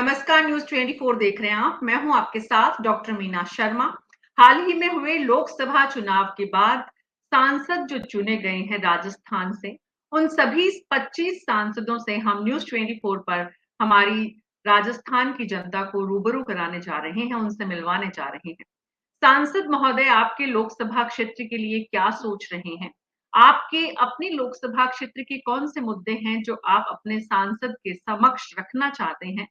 नमस्कार, न्यूज़ 24 देख रहे हैं आप। मैं हूं आपके साथ डॉक्टर मीना शर्मा। हाल ही में हुए लोकसभा चुनाव के बाद सांसद जो चुने गए हैं राजस्थान से, उन सभी 25 सांसदों से हम न्यूज़ 24 पर हमारी राजस्थान की जनता को रूबरू कराने जा रहे हैं, उनसे मिलवाने जा रहे हैं। सांसद महोदय, आपके लोकसभा क्षेत्र के लिए क्या सोच रहे हैं? आपके अपने लोकसभा क्षेत्र के कौन से मुद्दे हैं जो आप अपने सांसद के समक्ष रखना चाहते हैं?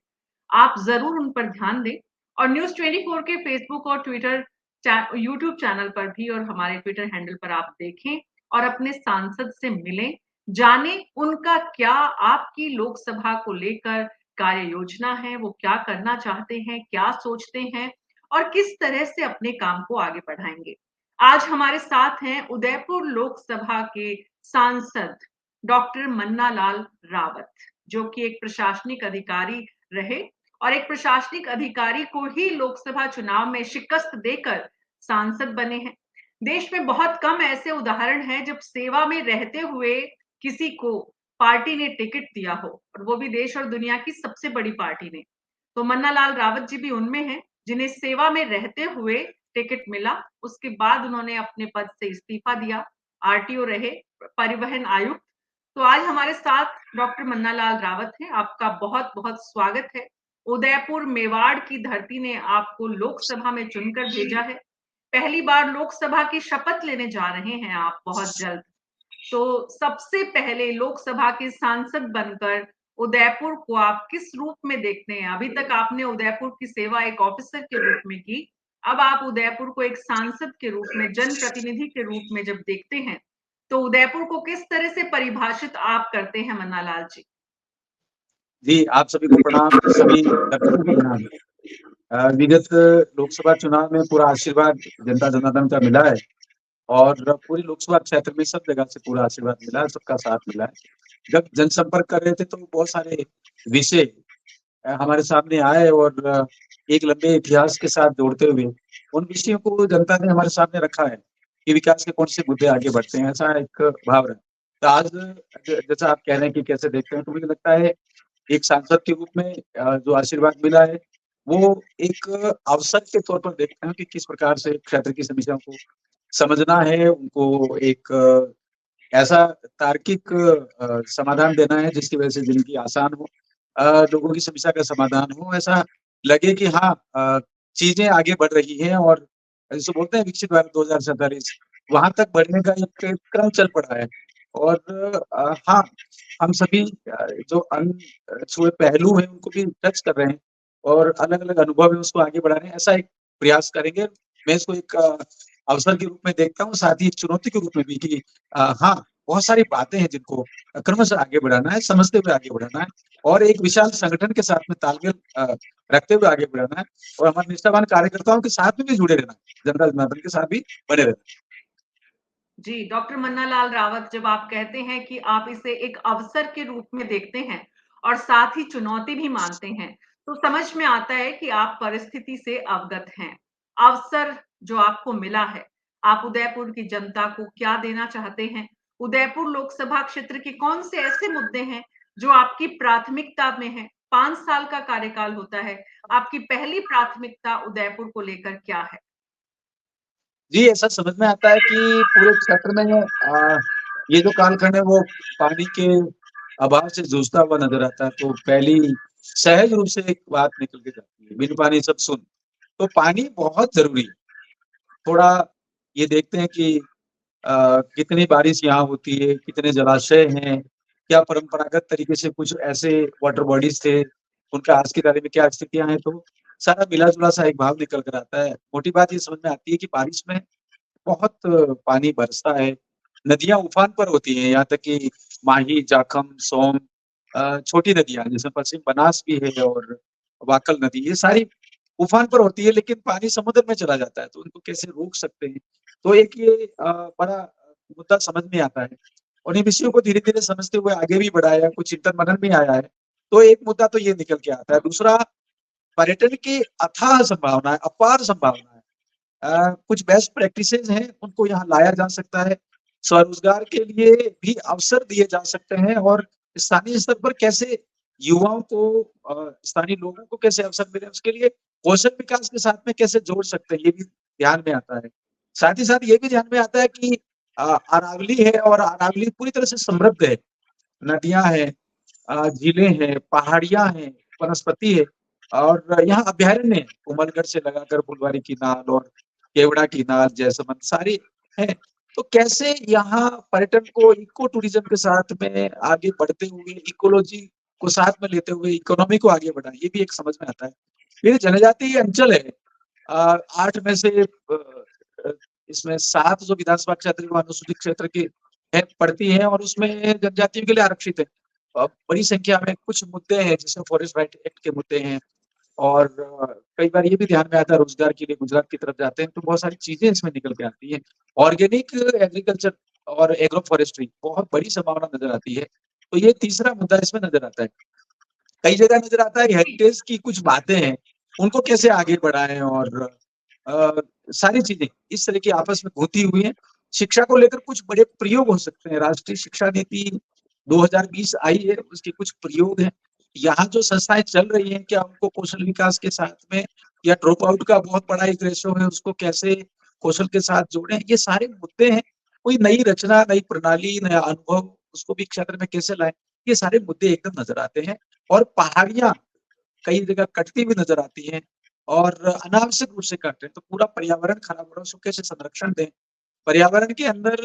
आप ज़रूर उन पर ध्यान दें और न्यूज़ 24 के फ़ेसबुक और ट्विटर यूट्यूब चैनल पर भी और हमारे ट्विटर हैंडल पर आप देखें और अपने सांसद से मिलें, जानें उनका क्या आपकी लोकसभा को लेकर कार्य योजना है, वो क्या करना चाहते हैं, क्या सोचते हैं और किस तरह से अपने काम को आगे बढ़ाएँगे। आज हमारे साथ हैं उदयपुर लोकसभा के सांसद डॉक्टर मन्ना लाल रावत, जो कि एक प्रशासनिक अधिकारी रहे और एक प्रशासनिक अधिकारी को ही लोकसभा चुनाव में शिकस्त देकर सांसद बने हैं। देश में बहुत कम ऐसे उदाहरण हैं जब सेवा में रहते हुए किसी को पार्टी ने टिकट दिया हो और वो भी देश और दुनिया की सबसे बड़ी पार्टी ने। तो मन्ना लाल रावत जी भी उनमें हैं जिन्हें सेवा में रहते हुए टिकट मिला। उसके बाद उन्होंने अपने पद से इस्तीफा दिया, आरटीओ रहे, परिवहन आयुक्त। तो आज हमारे साथ डॉक्टर मन्ना लाल रावत हैं। आपका बहुत-बहुत स्वागत है। उदयपुर मेवाड़ की धरती ने आपको लोकसभा में चुनकर भेजा है। पहली बार लोकसभा की शपथ लेने जा रहे हैं आप बहुत जल्द। तो सबसे पहले लोकसभा के सांसद बनकर उदयपुर को आप किस रूप में देखते हैं? अभी तक आपने उदयपुर की सेवा एक ऑफिसर के रूप में की। अब आप उदयपुर को एक सांसद के रूप में, जनप्रतिनिधि के रूप में जब देखते हैं, तो उदयपुर को किस तरह से परिभाषित आप करते हैं मन्ना लाल जी? जी, आप सभी को प्रणाम, सभी दर्शकों को प्रणाम। विगत लोकसभा चुनाव में पूरा आशीर्वाद जनता जनार्दन का मिला है और पूरी लोकसभा क्षेत्र में सब जगह से पूरा आशीर्वाद मिला है, सबका साथ मिला है। जब जनसंपर्क कर रहे थे तो बहुत सारे विषय हमारे सामने आए और एक लंबे इतिहास के साथ जोड़ते हुए उन विषयों को जनता ने हमारे सामने रखा है कि विकास के कौन से मुद्दे आगे बढ़ते हैं, ऐसा एक भाव रहा। तो आज जैसा आप कह रहे हैं कि कैसे देखते हैं, तो मुझे लगता है एक सांसद के रूप में जो आशीर्वाद मिला है, वो एक अवसर के तौर पर देखते हैं कि किस प्रकार से क्षेत्र की समस्याओं को समझना है, उनको एक ऐसा तार्किक समाधान देना है जिसकी वजह से ज़िंदगी आसान हो, लोगों की समस्या का समाधान हो, ऐसा लगे कि हाँ, चीज़ें आगे बढ़ रही हैं और जिसे बोलते हैं विकसित भारत 2047 वहाँ तक बढ़ने का एक क्रम चल पड़ा है। और हाँ, हम सभी जो अनछुए पहलू हैं उनको भी टच कर रहे हैं और अलग-अलग अनुभव है उसको आगे बढ़ा रहे हैं, ऐसा एक प्रयास करेंगे। मैं इसको एक अवसर के रूप में देखता हूँ, साथ ही एक चुनौती के रूप में भी कि हाँ, बहुत सारी बातें हैं जिनको क्रमशः आगे बढ़ाना है, समझते हुए आगे बढ़ाना है और एक विशाल संगठन के साथ में तालमेल रखते हुए आगे बढ़ाना है और हमारे निष्ठावान कार्यकर्ताओं के साथ में भी जुड़े रहना है, जनता जनार्दन के साथ भी बने रहना है। जी, डॉक्टर मन्ना लाल रावत, जब आप कहते हैं कि आप इसे एक अवसर के रूप में देखते हैं और साथ ही चुनौती भी मानते हैं, तो समझ में आता है कि आप परिस्थिति से अवगत हैं। अवसर जो आपको मिला है, आप उदयपुर की जनता को क्या देना चाहते हैं? उदयपुर लोकसभा क्षेत्र के कौन से ऐसे मुद्दे हैं जो आपकी प्राथमिकता में हैं? 5 साल का कार्यकाल होता है, आपकी पहली प्राथमिकता उदयपुर को लेकर क्या है? जी, ऐसा समझ में आता है कि पूरे क्षेत्र में ये जो कालखंड है वो पानी के अभाव से जूझता हुआ नज़र आता है। तो पहली सहज रूप से एक बात निकल के जाती है, बिन पानी सब सुन। तो पानी बहुत ज़रूरी है। थोड़ा ये देखते हैं कि कितनी बारिश यहाँ होती है, कितने जलाशय हैं, क्या परंपरागत तरीके से कुछ ऐसे वाटर बॉडीज़ थे, उनका आज के दायरे में क्या स्थितियाँ हैं, तो सारा मिला-जुला सा एक भाव निकल कर आता है। मोटी बात ये समझ में आती है कि बारिश में बहुत पानी बरसता है, नदियाँ उफान पर होती हैं, यहाँ तक कि माही, जाखम, सोम छोटी नदियाँ जैसे पश्चिम बनास भी है और वाकल नदी, ये सारी उफान पर होती है लेकिन पानी समुद्र में चला जाता है, तो उनको कैसे रोक सकते हैं? तो एक ये बड़ा मुद्दा समझ में आता है और इन विषयों को धीरे-धीरे समझते हुए आगे भी बढ़ाया, कुछ चिंतन-मनन भी आया है। तो एक मुद्दा तो ये निकल के आता है, दूसरा पर्यटन की अथाह संभावना है, अपार संभावना है। कुछ बेस्ट प्रैक्टिसेज़ हैं, उनको यहाँ लाया जा सकता है। स्वरोज़गार के लिए भी अवसर दिए जा सकते हैं और स्थानीय स्तर पर कैसे युवाओं को स्थानीय लोगों को कैसे अवसर मिले, उसके लिए कौशल विकास के साथ में कैसे जोड़ सकते हैं, ये भी ध्यान में आता है। साथ ही साथ ये भी ध्यान में आता है कि अरावली है और अरावली पूरी तरह से समृद्ध है। नदियाँ हैं, झीलें हैं, पहाड़ियाँ हैं, वनस्पति है और यहाँ अभयारण्य है, कोमलगढ़ से लगाकर फुलवारी की नाल और केवड़ा की नाल, जैसमंद सारी हैं। तो कैसे यहाँ पर्यटन को इको टूरिज्म के साथ में आगे बढ़ते हुए इकोलॉजी को साथ में लेते हुए इकोनॉमी को आगे बढ़ाएं, ये भी एक समझ में आता है। ये जनजातीय अंचल है, 8 में से इसमें 7 जो विधानसभा क्षेत्र अनुसूचित क्षेत्र की है पड़ती है और उसमें जनजातियों के लिए आरक्षित है। बड़ी संख्या में कुछ मुद्दे हैं जैसे फॉरेस्ट राइट एक्ट के मुद्दे हैं और कई बार ये भी ध्यान में आता है रोजगार के लिए गुजरात की तरफ जाते हैं तो बहुत सारी चीजें इसमें निकल के आती हैं। ऑर्गेनिक एग्रीकल्चर और एग्रो फॉरेस्ट्री बहुत बड़ी संभावना नजर आती है। तो ये तीसरा मुद्दा इसमें नजर आता है। कई जगह नजर आता है हेरिटेज की कुछ बातें हैं, उनको कैसे आगे बढ़ाएं और सारी चीजें इस तरह की आपस में घुती हुई हैं। शिक्षा को लेकर कुछ बड़े प्रयोग हो सकते हैं। राष्ट्रीय शिक्षा नीति 2020 आई है, उसके कुछ प्रयोग हैं। यहाँ जो संस्थाएं चल रही हैं, क्या उनको कौशल विकास के साथ में या ड्रॉप आउट का बहुत बड़ा एक रेशो है, उसको कैसे कौशल के साथ जोड़ें, ये सारे मुद्दे हैं। कोई नई रचना, नई प्रणाली, नया अनुभव उसको भी क्षेत्र में कैसे लाएं, ये सारे मुद्दे एकदम नजर आते हैं। और पहाड़ियां कई जगह कटती हुई नजर आती हैं और अनावश्यक रूप से कट रहे हैं, तो पूरा पर्यावरण खराब हो रहा है, उसको कैसे संरक्षण दें। पर्यावरण के अंदर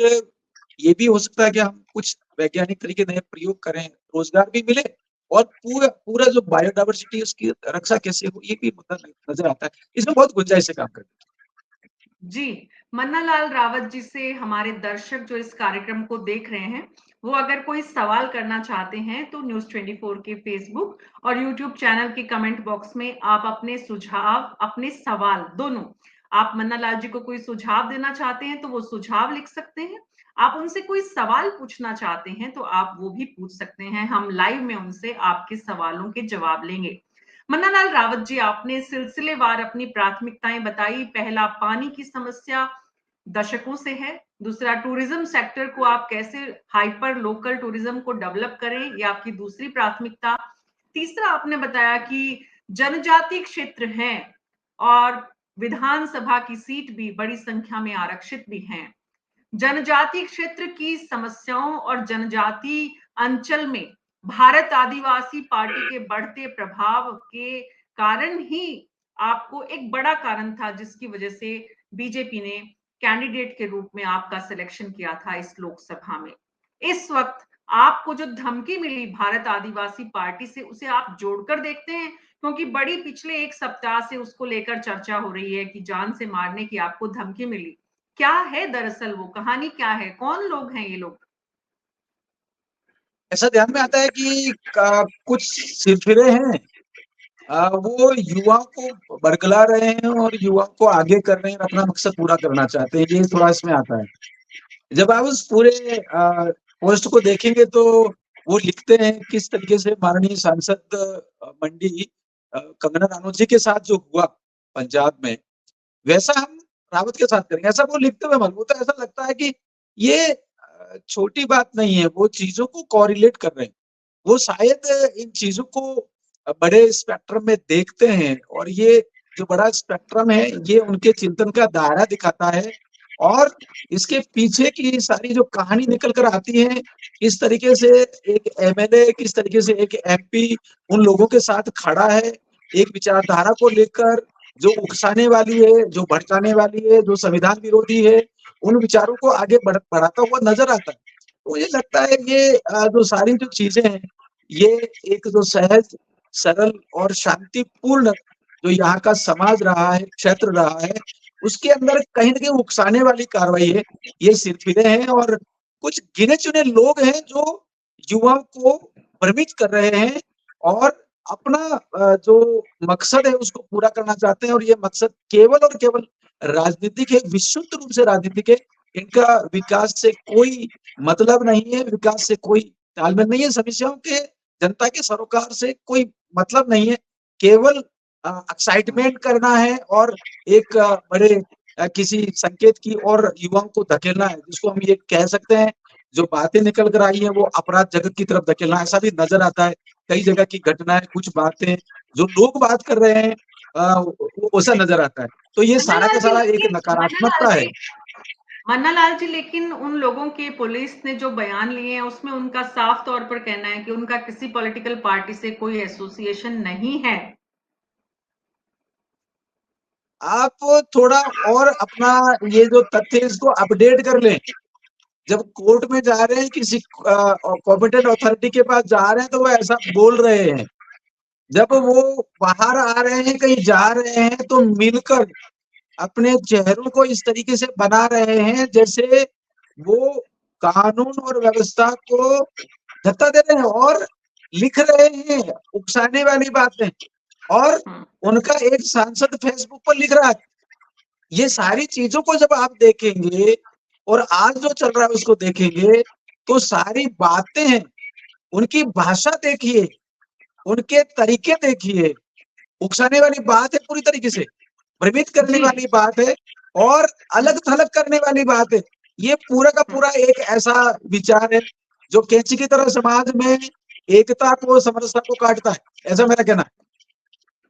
ये भी हो सकता है कि हम कुछ वैज्ञानिक तरीके नए प्रयोग करें, रोजगार भी मिले और पूरा पूरा जो बायोडायवर्सिटी उसकी रक्षा कैसे हो, ये भी मुद्दा नजर आता है। इसमें बहुत गुंजाइश है काम करने की। जी, मन्नालाल रावत जी से हमारे दर्शक जो इस कार्यक्रम को देख रहे हैं, वो अगर कोई सवाल करना चाहते हैं तो न्यूज़ 24 के फेसबुक और यूट्यूब चैनल के कमेंट बॉक्स में आप अपने सुझाव, अपने सवाल दोनों, आप मन्नालाल जी को कोई सुझाव देना चाहते हैं तो वो सुझाव लिख सकते हैं। आप उनसे कोई सवाल पूछना चाहते हैं तो आप वो भी पूछ सकते हैं। हम लाइव में उनसे आपके सवालों के जवाब लेंगे। मन्नालाल रावत जी, आपने सिलसिलेवार अपनी प्राथमिकताएं बताई। पहला, पानी की समस्या दशकों से है। दूसरा, टूरिज्म सेक्टर को आप कैसे हाइपर लोकल टूरिज्म को डेवलप करें, ये आपकी दूसरी प्राथमिकता। तीसरा, आपने बताया कि जनजातीय क्षेत्र हैं और विधानसभा की सीट भी बड़ी संख्या में आरक्षित भी हैं। जनजातीय क्षेत्र की समस्याओं और जनजातीय अंचल में भारत आदिवासी पार्टी के बढ़ते प्रभाव के कारण ही आपको एक बड़ा कारण था जिसकी वजह से बीजेपी ने कैंडिडेट के रूप में आपका सिलेक्शन किया था इस लोकसभा में। इस वक्त आपको जो धमकी मिली भारत आदिवासी पार्टी से, उसे आप जोड़कर देखते हैं? क्योंकि बड़ी पिछले एक सप्ताह से उसको लेकर चर्चा हो रही है कि जान से मारने की आपको धमकी मिली। क्या है दरअसल वो कहानी, क्या है, कौन लोग हैं ये लोग? ऐसा ध्यान में आता है कि कुछ सिरफिरे हैं, वो युवाओं को बरगला रहे हैं और युवाओं को आगे कर रहे हैं, अपना मकसद पूरा करना चाहते हैं, ये थोड़ा इसमें आता है। जब आप उस पूरे पोस्ट को देखेंगे तो वो लिखते हैं किस तरीके से माननीय सांसद मंडी कंगना रनौत जी के साथ जो हुआ पंजाब में, वैसा हम रावत के साथ करेंगे, ऐसा वो लिखते हुए मालूम होता है। ऐसा लगता है कि ये छोटी बात नहीं है, वो चीजों को कोरिलेट कर रहे हैं, वो शायद इन चीजों को बड़े स्पेक्ट्रम में देखते हैं और ये जो बड़ा स्पेक्ट्रम है ये उनके चिंतन का दायरा दिखाता है। और इसके पीछे की सारी जो कहानी निकल कर आती है, किस तरीके से एक एमएलए, किस तरीके से एक एमपी उन लोगों के साथ खड़ा है एक विचारधारा को लेकर जो उकसाने वाली है, जो भड़काने वाली है, जो संविधान विरोधी है, उन विचारों को आगे बढ़ाता हुआ नजर आता है। तो मुझे लगता है ये जो सारी जो चीजें हैं, ये एक जो सहज, सरल और शांतिपूर्ण जो यहाँ का समाज रहा है, क्षेत्र रहा है, उसके अंदर कहीं ना कहीं उकसाने वाली कार्रवाई है। ये सिरफिरे हैं और कुछ गिने चुने लोग हैं जो युवाओं को भ्रमित कर रहे हैं और अपना जो मकसद है उसको पूरा करना चाहते हैं। और ये मकसद केवल और केवल राजनीतिक है, विशुद्ध रूप से राजनीतिक है। इनका विकास से कोई मतलब नहीं है, विकास से कोई तालमेल नहीं है, समस्याओं के, जनता के सरोकार से कोई मतलब नहीं है। केवल एक्साइटमेंट करना है और एक बड़े किसी संकेत की और युवाओं को धकेलना है, जिसको हम ये कह सकते हैं जो बातें निकल कर आई है वो अपराध जगत की तरफ धकेलना, ऐसा भी नजर आता है। कई जगह की घटनाएं, कुछ बातें जो लोग बात कर रहे हैं वैसा नजर आता है। तो ये सारा का सारा एक नकारात्मकता है। मन्ना लाल जी, लेकिन उन लोगों के पुलिस ने जो बयान लिए हैं उसमें उनका साफ तौर पर कहना है कि उनका किसी पॉलिटिकल पार्टी से कोई एसोसिएशन नहीं है। आप थोड़ा और अपना ये जो तथ्य इसको अपडेट कर लें। जब कोर्ट में जा रहे हैं, किसी कॉम्पिटेंट अथॉरिटी के पास जा रहे हैं, तो वो ऐसा बोल रहे हैं। जब वो बाहर आ रहे हैं, कहीं जा रहे हैं, तो मिलकर अपने चेहरों को इस तरीके से बना रहे हैं जैसे वो कानून और व्यवस्था को धक्का दे रहे हैं और लिख रहे हैं उकसाने वाली बातें। और उनका एक सांसद फेसबुक पर लिख रहा है। ये सारी चीजों को जब आप देखेंगे और आज जो चल रहा है उसको देखेंगे, तो सारी बातें हैं, उनकी भाषा देखिए, उनके तरीके देखिए, उकसाने वाली बात है, पूरी तरीके से भ्रमित करने वाली बात है और अलग थलग करने वाली बात है। ये पूरा का पूरा एक ऐसा विचार है जो कैंची की तरह समाज में एकता को, समरसता को काटता है, ऐसा मेरा कहना है।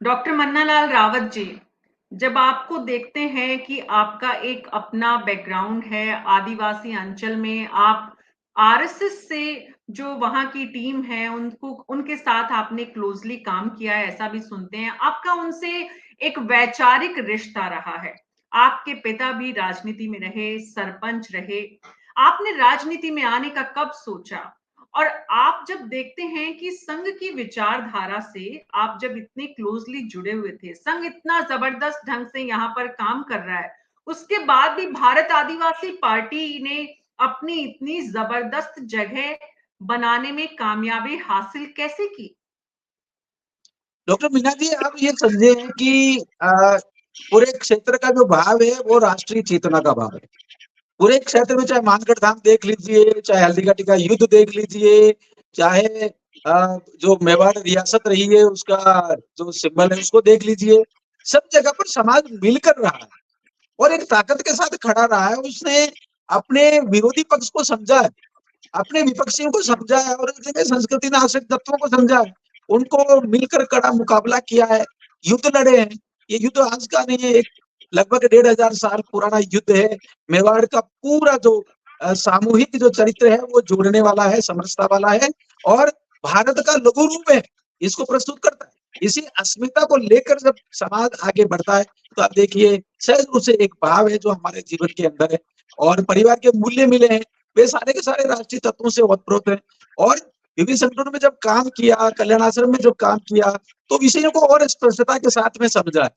डॉक्टर मन्ना लाल रावत जी, जब आपको देखते हैं कि आपका एक अपना बैकग्राउंड है, आदिवासी अंचल में आप आरएसएस से जो वहां की टीम है उनको, उनके साथ आपने क्लोजली काम किया है, ऐसा भी सुनते हैं। आपका उनसे एक वैचारिक रिश्ता रहा है। आपके पिता भी राजनीति में रहे, सरपंच रहे। आपने राजनीति में आने का कब सोचा? और आप जब देखते हैं कि संघ की विचारधारा से आप जब इतने क्लोजली जुड़े हुए थे, संघ इतना जबरदस्त ढंग से यहाँ पर काम कर रहा है, उसके बाद भी भारत आदिवासी पार्टी ने अपनी इतनी जबरदस्त जगह बनाने में कामयाबी हासिल कैसे की? डॉक्टर मीना जी, आप ये समझे कि पूरे क्षेत्र का जो भाव है वो राष्ट्रीय चेतना का भाव है। पूरे क्षेत्र में चाहे मानगढ़ धाम देख लीजिए, चाहे हल्दीघाटी का युद्ध देख लीजिए, चाहे जो मेवाड़ रियासत रही है उसका जो सिंबल है उसको देख लीजिए, सब जगह पर समाज मिलकर रहा है और एक ताकत के साथ खड़ा रहा है। उसने अपने विरोधी पक्ष को समझा है, अपने विपक्षियों को समझा है और संस्कृति नाशक तत्वों को समझा है, उनको मिलकर कड़ा मुकाबला किया है, युद्ध लड़े हैं। ये युद्ध आज का नहीं है, एक लगभग 1500 साल पुराना युद्ध है। मेवाड़ का पूरा जो सामूहिक जो चरित्र है वो जोड़ने वाला है, समरसता वाला है और भारत का लघु रूप है, इसको प्रस्तुत करता है। इसी अस्मिता को लेकर जब समाज आगे बढ़ता है तो आप देखिए सहज रूप से एक भाव है जो हमारे जीवन के अंदर है और परिवार के मूल्य मिले हैं, वे सारे के सारे राष्ट्रीय तत्वों से ओतप्रोत है। और विभिन्न संगठनों में जब काम किया, कल्याण आश्रम में जब काम किया, तो विषयों को और स्पष्टता के साथ में समझा है।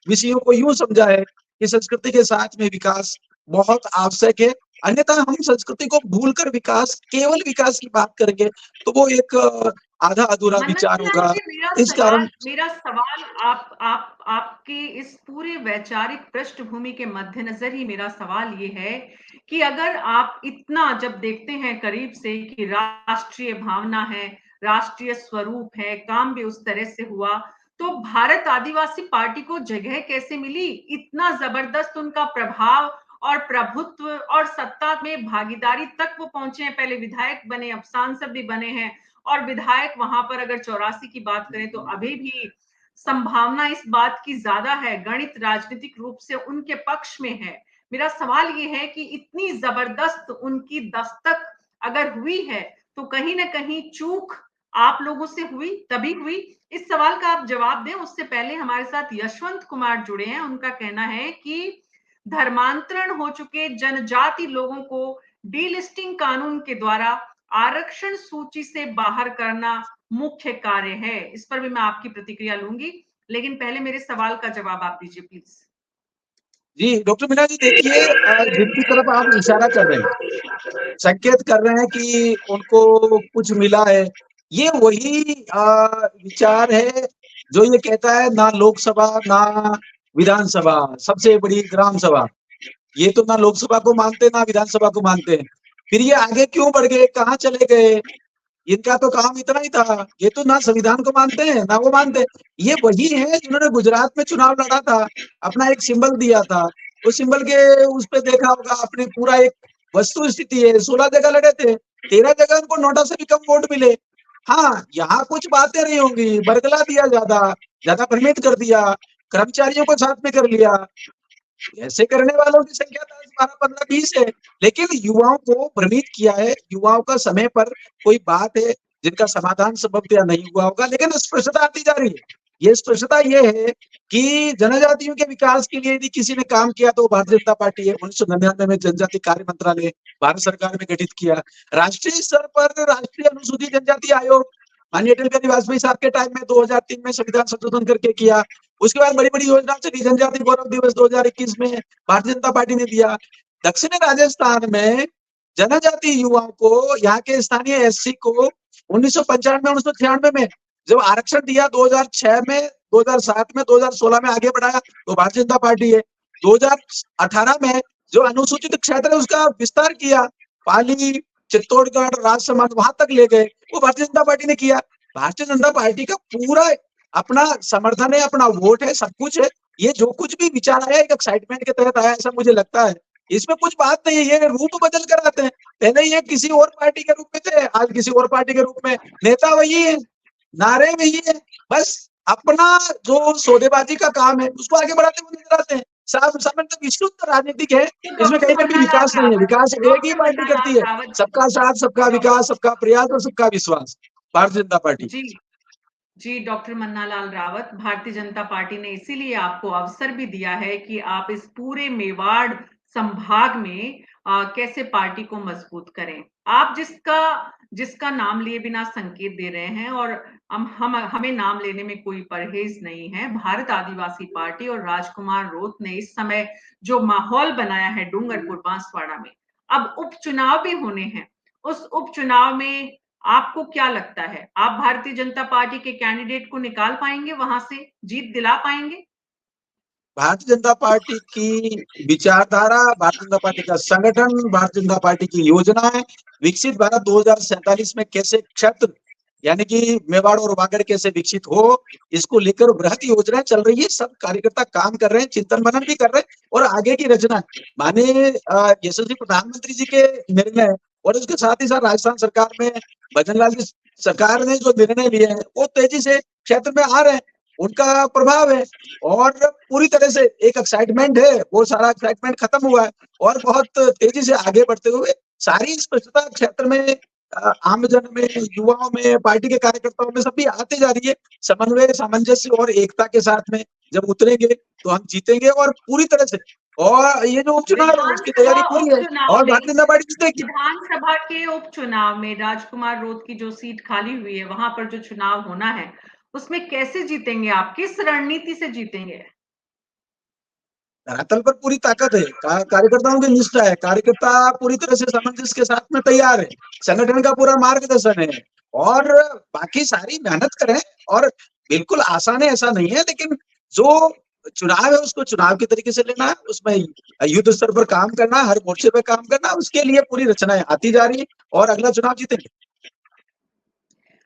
विषयों को यूं समझा है कि संस्कृति के साथ में विकास बहुत आवश्यक है, अन्यथा हम संस्कृति को भूलकर विकास, केवल विकास की बात करेंगे तो वो एक आधा अधूरा विचार होगा। इस कारण मेरा सवाल आपके इस पूरे वैचारिक पृष्ठभूमि के मद्देनजर ही मेरा सवाल ये है कि अगर आप इतना जब देखते हैं करीब से कि राष्ट्रीय भावना है, राष्ट्रीय स्वरूप है, काम भी उस तरह से हुआ, तो भारत आदिवासी पार्टी को जगह कैसे मिली? इतना जबरदस्त उनका प्रभाव और प्रभुत्व और सत्ता में भागीदारी तक वो पहुंचे हैं। पहले विधायक बने, अब सांसद भी बने हैं और विधायक वहां पर अगर 84 की बात करें तो अभी भी संभावना इस बात की ज्यादा है, गणित राजनीतिक रूप से उनके पक्ष में है। मेरा सवाल ये है कि इतनी जबरदस्त उनकी दस्तक अगर हुई है तो कहीं ना कहीं चूक आप लोगों से हुई, तभी हुई। इस सवाल का आप जवाब दें, उससे पहले हमारे साथ यशवंत कुमार जुड़े हैं। उनका कहना है कि धर्मांतरण हो चुके जनजाति लोगों को डीलिस्टिंग कानून के द्वारा आरक्षण सूची से बाहर करना मुख्य कार्य है। इस पर भी मैं आपकी प्रतिक्रिया लूंगी, लेकिन पहले मेरे सवाल का जवाब आप दीजिए please. Ji doctor Meena ji, देखिए जिनकी तरफ आप इशारा कर रहे हैं, संकेत कर रहे हैं कि उनको कुछ मिला है, ये वही विचार है जो ये कहता है ना लोकसभा ना विधानसभा, सबसे बड़ी ग्राम सभा। ये तो ना लोकसभा को मानते ना विधानसभा को मानते हैं, फिर ये आगे क्यों बढ़ गए, कहाँ चले गए? इनका तो काम इतना ही था। ये तो ना संविधान को मानते हैं ना वो मानते हैं। ये वही है जिन्होंने गुजरात में चुनाव लड़ा था, अपना एक सिंबल दिया था, उस सिंबल के उस पे देखा होगा आपने, पूरा एक वस्तु स्थिति है। 16 जगह लड़े थे, 13 जगह उनको नोटा से भी कम वोट मिले। हाँ, यहाँ कुछ बातें नहीं होंगी, बरगला दिया ज्यादा भ्रमित कर दिया, कर्मचारियों को साथ में कर लिया। ऐसे करने वालों की संख्या 10, 12, 15, 20 है, लेकिन युवाओं को भ्रमित किया है। युवाओं का समय पर कोई बात है जिनका समाधान संभवतः नहीं हुआ होगा, लेकिन स्पष्टता आती जा रही है। ये स्पष्टता ये है कि जनजातियों के विकास के लिए यदि किसी ने काम किया तो भारतीय जनता पार्टी है। 1999 में जनजाति कार्य मंत्रालय भारत सरकार में गठित किया। राष्ट्रीय स्तर पर राष्ट्रीय अनुसूचित जनजाति आयोग माननीय अटल बिहारी वाजपेयी साहब के टाइम में 2003 में संविधान संशोधन करके किया। उसके बाद बड़ी बड़ी योजना चली, जनजाति गौरव दिवस 2021 में भारतीय जनता पार्टी ने दिया। दक्षिणी राजस्थान में जनजाति युवाओं को, यहाँ के स्थानीय एससी को 1995 1996 में जब आरक्षण दिया, 2006 में, 2007 में, 2016 में आगे बढ़ाया तो भारतीय जनता पार्टी है। 2018 में जो अनुसूचित क्षेत्र है उसका विस्तार किया, पाली, चित्तौड़गढ़, राजसमंद वहां तक ले गए, वो भारतीय जनता पार्टी ने किया। भारतीय जनता पार्टी का पूरा अपना समर्थन है, अपना वोट है, सब कुछ है। ये जो कुछ भी विचार आया एक एक्साइटमेंट के तहत आया, ऐसा मुझे लगता है। इसमें कुछ बात नहीं है, ये रूप बदल कर आते हैं। पहले ये किसी और पार्टी के रूप में थे, आज किसी और पार्टी के रूप में। नेता वही है, नारे वही है, बस अपना जो सौदेबाजी का काम है उसको आगे बढ़ाते हुए नजर आते हैं। साफ मतलब विशुद्ध राजनीतिक है, तो इसमें डॉक्टर कहीं पर भी मन्नालाल विकास नहीं है। रावत विकास एक ही डॉक्टर पार्टी करती मन्नालाल है, रावत सबका साथ, सबका विकास, सबका प्रयास और सबका विश्वास, भारतीय जनता पार्टी। जी जी डॉक्टर मन्नालाल रावत, भारतीय जनता पार्टी ने इसीलिए आपको अवसर भी दिया है कि आप इस पूरे मेवाड़ संभाग में कैसे पार्टी को मजबूत करें। आप जिसका जिसका नाम लिए बिना संकेत दे रहे हैं, और हम हमें नाम लेने में कोई परहेज नहीं है। भारत आदिवासी पार्टी और राजकुमार रोत ने इस समय जो माहौल बनाया है डूंगरपुर बांसवाड़ा में, अब उपचुनाव भी होने हैं। उस उपचुनाव में आपको क्या लगता है, आप भारतीय जनता पार्टी के कैंडिडेट को निकाल पाएंगे, वहां से जीत दिला पाएंगे? भारतीय जनता पार्टी की विचारधारा, भारतीय जनता पार्टी का संगठन, भारतीय जनता पार्टी की योजनाएं, विकसित भारत 2047 में कैसे क्षेत्र यानी कि मेवाड़ और वागड़ कैसे विकसित हो, इसको लेकर बृहद योजनाएं चल रही है। सब कार्यकर्ता काम कर रहे हैं, चिंतन मनन भी कर रहे हैं, और आगे की रचना माननीय यशस्वी प्रधानमंत्री जी के निर्णय और उसके साथ ही साथ राजस्थान सरकार में भजन लाल जी सरकार ने जो निर्णय लिए हैं वो तेजी से क्षेत्र में आ रहे हैं, उनका प्रभाव है। और पूरी तरह से एक एक्साइटमेंट है, वो सारा एक्साइटमेंट खत्म हुआ है और बहुत तेजी से आगे बढ़ते हुए सारी स्पष्टता क्षेत्र में, आमजन में, युवाओं में, पार्टी के कार्यकर्ताओं में सभी आते जा रही है। समन्वय, सामंजस्य और एकता के साथ में जब उतरेंगे तो हम जीतेंगे, और पूरी तरह से। और ये जो उपचुनाव है उसकी विधानसभा तैयारी पूरी है, उपचुनाव और में भारतीय जनता पार्टी जीतेगी। विधानसभा के उपचुनाव में राजकुमार रोत की जो सीट खाली हुई है, वहां पर जो चुनाव होना है, उसमें कैसे जीतेंगे आप, किस रणनीति से जीतेंगे? धरातल पर पूरी ताकत है, कार्यकर्ताओं की निष्ठा है, कार्यकर्ता पूरी तरह से सामंजस्य के साथ में तैयार है, संगठन का पूरा मार्गदर्शन है, और बाकी सारी मेहनत करें। और बिल्कुल आसान है ऐसा नहीं है, लेकिन जो चुनाव है उसको चुनाव के तरीके से लेना है, उसमें युद्ध स्तर पर काम करना, हर मोर्चे पर काम करना, उसके लिए पूरी रचनाएं आती जा रही है, और अगला चुनाव जीतेंगे।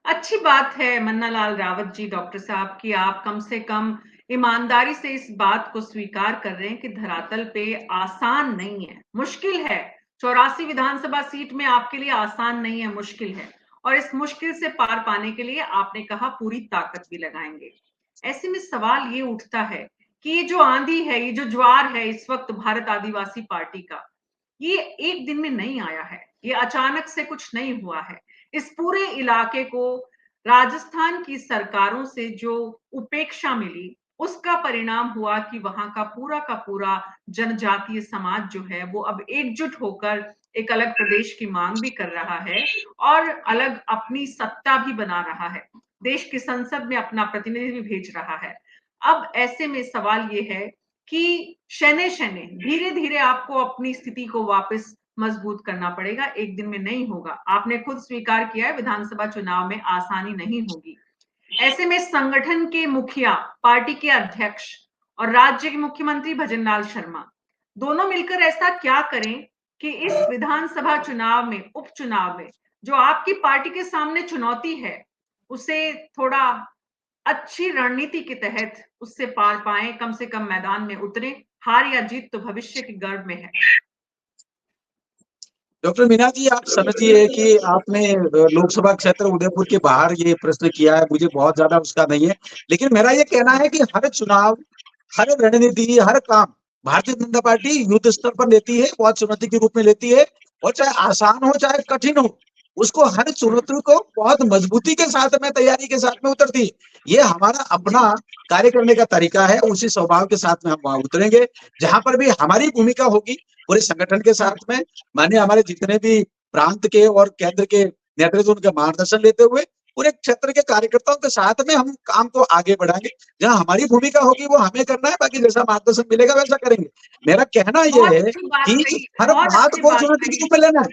अच्छी बात है मन्नालाल रावत जी, डॉक्टर साहब, कि आप कम से कम ईमानदारी से इस बात को स्वीकार कर रहे हैं कि धरातल पे आसान नहीं है, मुश्किल है। 84 विधानसभा सीट में आपके लिए आसान नहीं है, मुश्किल है। और इस मुश्किल से पार पाने के लिए आपने कहा पूरी ताकत भी लगाएंगे। ऐसे में सवाल ये उठता है कि ये जो आंधी है, ये जो ज्वार है इस वक्त भारत आदिवासी पार्टी का, ये एक दिन में नहीं आया है, ये अचानक से कुछ नहीं हुआ है। इस पूरे इलाके को राजस्थान की सरकारों से जो उपेक्षा मिली, उसका परिणाम हुआ कि वहां का पूरा जनजातीय समाज जो है वो अब एकजुट होकर एक अलग प्रदेश की मांग भी कर रहा है, और अलग अपनी सत्ता भी बना रहा है, देश की संसद में अपना प्रतिनिधि भी भेज रहा है। अब ऐसे में सवाल ये है कि शने शने, धीरे धीरे आपको अपनी स्थिति को वापस मजबूत करना पड़ेगा, एक दिन में नहीं होगा। आपने खुद स्वीकार किया है विधानसभा चुनाव में आसानी नहीं होगी। ऐसे में संगठन के मुखिया, पार्टी के अध्यक्ष और राज्य के मुख्यमंत्री भजनलाल शर्मा दोनों मिलकर ऐसा क्या करें कि इस विधानसभा चुनाव में, उपचुनाव में, जो आपकी पार्टी के सामने चुनौती है, उसे थोड़ा अच्छी रणनीति के तहत उससे पार पाए, कम से कम मैदान में उतरे। हार या जीत तो भविष्य के गर्भ में है। डॉक्टर मीना जी, आप समझिए कि आपने लोकसभा क्षेत्र उदयपुर के बाहर ये प्रश्न किया है, मुझे बहुत ज्यादा उसका नहीं है, लेकिन मेरा ये कहना है कि हर चुनाव, हर रणनीति, हर काम भारतीय जनता पार्टी युद्ध स्तर पर लेती है, बहुत चुनौती के रूप में लेती है, और चाहे आसान हो चाहे कठिन हो, उसको हर चुनौती को बहुत मजबूती के साथ में, तैयारी के साथ में उतरती है। ये हमारा अपना कार्य करने का तरीका है, उसी स्वभाव के साथ में हम वहां उतरेंगे। जहां पर भी हमारी भूमिका होगी पूरे संगठन के साथ में, माने हमारे जितने भी प्रांत के और केंद्र के नेतृत्व, उनका मार्गदर्शन लेते हुए पूरे क्षेत्र के कार्यकर्ताओं के साथ में हम काम को आगे बढ़ाएंगे। जहां हमारी भूमिका होगी वो हमें करना है, बाकी जैसा मार्गदर्शन मिलेगा वैसा करेंगे। मेरा कहना यह बहुत है अच्छी बात कि कही, हर बहुत बात अच्छी को बात चुनौती के कही। रूप में लेना है।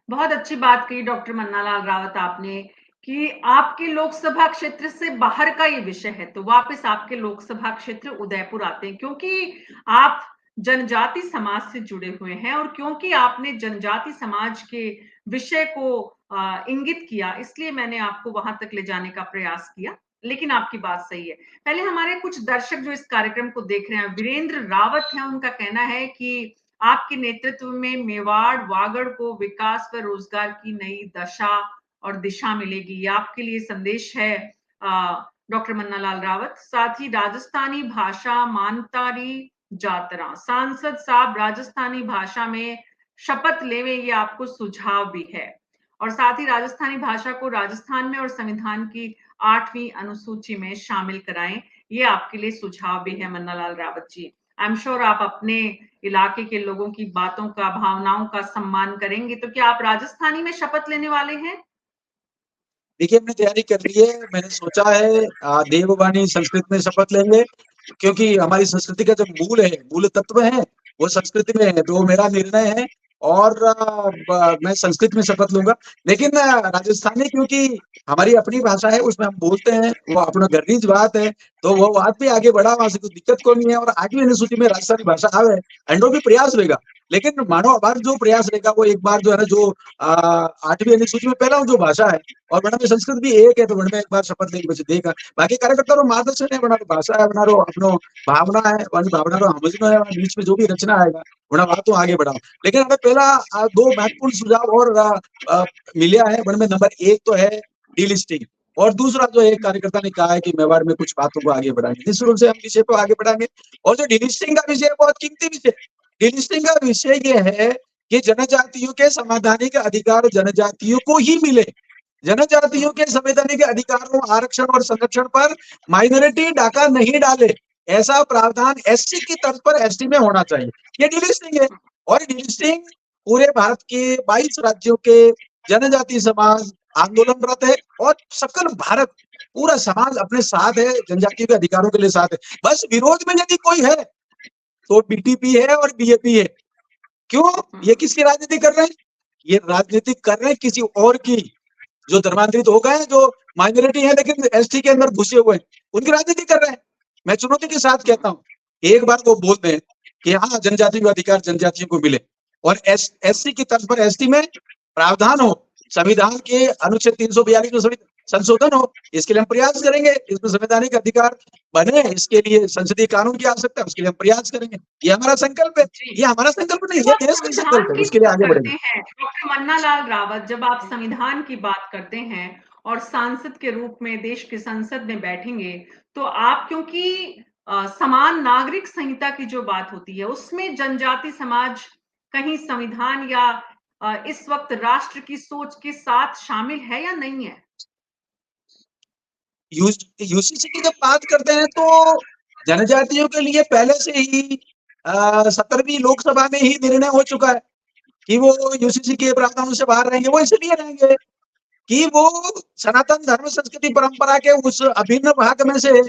बहुत अच्छी बात कही डॉक्टर मन्नालाल रावत आपने कि आपके लोकसभा क्षेत्र से बाहर का ये विषय है, तो वापस आपके लोकसभा क्षेत्र उदयपुर आते हैं, क्योंकि आप जनजाति समाज से जुड़े हुए हैं और क्योंकि आपने जनजाति समाज के विषय को इंगित किया, इसलिए मैंने आपको वहां तक ले जाने का प्रयास किया। लेकिन आपकी बात सही है। पहले हमारे कुछ दर्शक जो इस कार्यक्रम को देख रहे हैं, वीरेंद्र रावत हैं, उनका कहना है कि आपके नेतृत्व में मेवाड़ वागड़ को विकास व रोजगार की नई दशा और दिशा मिलेगी। ये आपके लिए संदेश है डॉक्टर मन्नालाल रावत। साथ ही राजस्थानी भाषा मानतारी जातरा, सांसद साहब राजस्थानी भाषा में शपथ लेवे, ये आपको सुझाव भी है। और साथ ही राजस्थानी भाषा को राजस्थान में और संविधान की 8वीं अनुसूची में शामिल कराएं, ये आपके लिए सुझाव भी है Mannalal Rawat ji. I am sure आप अपने इलाके के लोगों की बातों का, भावनाओं का सम्मान करेंगे। तो क्या आप राजस्थानी में शपथ लेने वाले हैं? देखिए, हमने तैयारी कर ली है। मैंने सोचा है देववाणी संस्कृत में शपथ लेंगे, क्योंकि हमारी संस्कृति का जो मूल है, मूल तत्व है, वो संस्कृति में है। तो मेरा निर्णय है, और मैं संस्कृत में शपथ लूंगा। लेकिन राजस्थानी, क्योंकि हमारी अपनी भाषा है, उसमें हम बोलते हैं, वो अपना गर्निज बात है, तो वो बात भी आगे बढ़ा, वहां से कुछ दिक्कत को नहीं है। और आगे अनुसूची में राजस्थानी भाषा आवे, एंडो भी प्रयास रहेगा। लेकिन मानो हमारा जो प्रयास रहेगा वो एक बार जो है ना, जो 8वीं अनुसूची में पहला जो भाषा है, और वर्ण में संस्कृत भी एक है, तो वर्ण में एक बार शपथ लेके बच्चे देखा। बाकी कार्यकर्ता मार्गदर्शन है, वर्ण भाषा है, वर्ण अपनो भावना है, वर्ण भावना समझना है, बीच में जो भी रचना आएगा वर्ण बात तो आगे बढ़ाओ। लेकिन हमें पहला 2 महत्वपूर्ण सुझाव और मिला है। वर्ण में नंबर 1 तो है डीलिस्टिंग, और दूसरा जो एक कार्यकर्ता ने कहा है कि मेवाड़ में कुछ बातों को आगे बढ़ाएंगे। निश्चित रूप से हम विषय को आगे बढ़ाएंगे। और जो डीलिस्टिंग का विषय है, बहुत कीमती विषय। डीलिस्टिंग का विषय ये है कि जनजातियों के संवैधानिक अधिकार जनजातियों को ही मिले। जनजातियों के संवैधानिक अधिकारों, आरक्षण और संरक्षण पर माइनॉरिटी डाका नहीं डाले, ऐसा प्रावधान एससी की तर्ज पर एसटी में होना चाहिए। ये डीलिस्टिंग है। और डीलिस्टिंग पूरे भारत के 22 राज्यों के जनजाति समाज आंदोलनरत है, और सकल भारत पूरा समाज अपने साथ है, जनजातियों के अधिकारों के लिए साथ है। बस विरोध में यदि कोई है तो बीटीपी है और बीजेपी है। क्यों? ये किसकी राजनीति कर रहे हैं? ये राजनीति कर रहे हैं किसी और की, जो धर्मांतरित हो गए हैं, जो माइनॉरिटी है लेकिन एसटी के अंदर घुसे हुए हैं, उनकी राजनीति कर रहे हैं। मैं चुनौती के साथ कहता हूं, एक बार वो बोलते हैं कि हाँ, जनजाति का अधिकार जनजातियों को मिले, और एससी की तर्ज पर एसटी में प्रावधान हो, संविधान के अनुच्छेद 342 में संशोधन हो, इसके लिए हम प्रयास करेंगे। इसमें संवैधानिक अधिकार बने, इसके लिए संसदीय कानून की आवश्यकता है, उसके लिए हम प्रयास करेंगे। ये हमारा संकल्प है। ये हमारा संकल्प नहीं, जब ये आप देश का संविधान संकल्प है, की उसके लिए बात आगे करते बढ़ेंगे। हैं डॉक्टर मन्नालाल रावत, जब आप संविधान की बात करते हैं और सांसद के रूप में देश की संसद में बैठेंगे, तो आप, क्योंकि समान नागरिक संहिता की जो बात होती है उसमें जनजाति समाज कहीं संविधान या इस वक्त राष्ट्र की सोच के साथ शामिल है या नहीं है? यूसीसी की जब बात करते हैं तो जनजातियों के लिए पहले से ही 17वीं लोकसभा में ही निर्णय हो चुका है कि वो यूसीसी के प्रावधानों से बाहर रहेंगे। वो इसलिए रहेंगे कि वो सनातन धर्म संस्कृति परंपरा के उस अभिन्न भाग में से,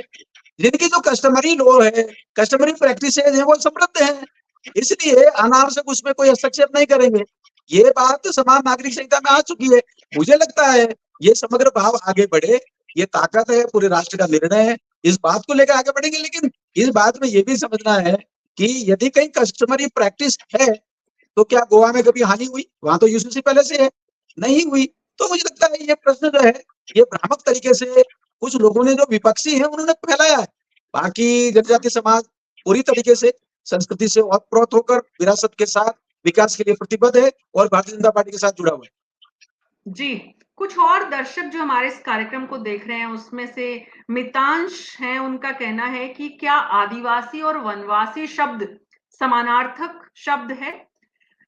जिनकी जो कस्टमरी लॉ है, कस्टमरी प्रैक्टिस है, वो समृद्ध है, इसलिए अनावश्यक उसमें कोई हस्तक्षेप नहीं करेंगे। ये बात समान नागरिक संहिता में आ चुकी है। मुझे लगता है ये समग्र भाव आगे बढ़े, ये ताकत है, पूरे राष्ट्र का निर्णय है, इस बात को लेकर आगे बढ़ेंगे। लेकिन इस बात में ये भी समझना है कि यदि कहीं कस्टमरी प्रैक्टिस है, तो क्या गोवा में कभी हानि हुई? वहां तो यूसीसी पहले से है, नहीं हुई। तो मुझे लगता है ये प्रश्न जो है, ये भ्रामक तरीके से कुछ लोगों ने, जो विपक्षी है, उन्होंने फैलाया है। बाकी जनजातीय समाज पूरी तरीके से संस्कृति से ओतप्रोत होकर, विरासत के साथ विकास के लिए प्रतिबद्ध है और भारतीय जनता पार्टी के साथ जुड़ा हुआ है। जी, कुछ और दर्शक जो हमारे इस कार्यक्रम को देख रहे हैं, उसमें से मितांश हैं, उनका कहना है कि क्या आदिवासी और वनवासी शब्द समानार्थक शब्द है?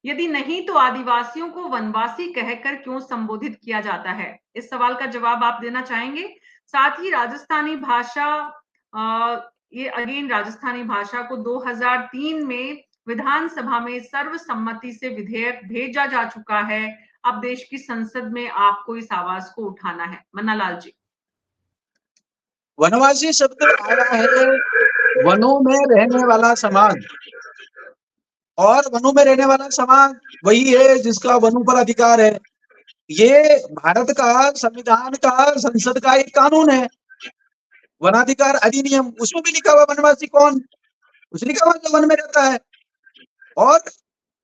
यदि नहीं, तो आदिवासियों को वनवासी कहकर क्यों संबोधित किया जाता है? इस सवाल का जवाब आप देना चाहेंगे? साथ ही राजस्थानी भाषा ये अगेन राजस्थानी भाषा को 2003 में विधानसभा में सर्वसम्मति से विधेयक भेजा जा चुका है। अब देश की संसद में आपको इस आवाज को उठाना है। मन्नालाल जी। वनवासी शब्द आया है वनों में रहने वाला समाज, और वनों में रहने वाला समाज वही है जिसका वनों पर अधिकार है। ये भारत का संविधान का, संसद का एक कानून है, वनाधिकार अधिनियम, उसमें भी लिखा हुआ वनवासी कौन, उसमें लिखा हुआ जो वन में रहता है। और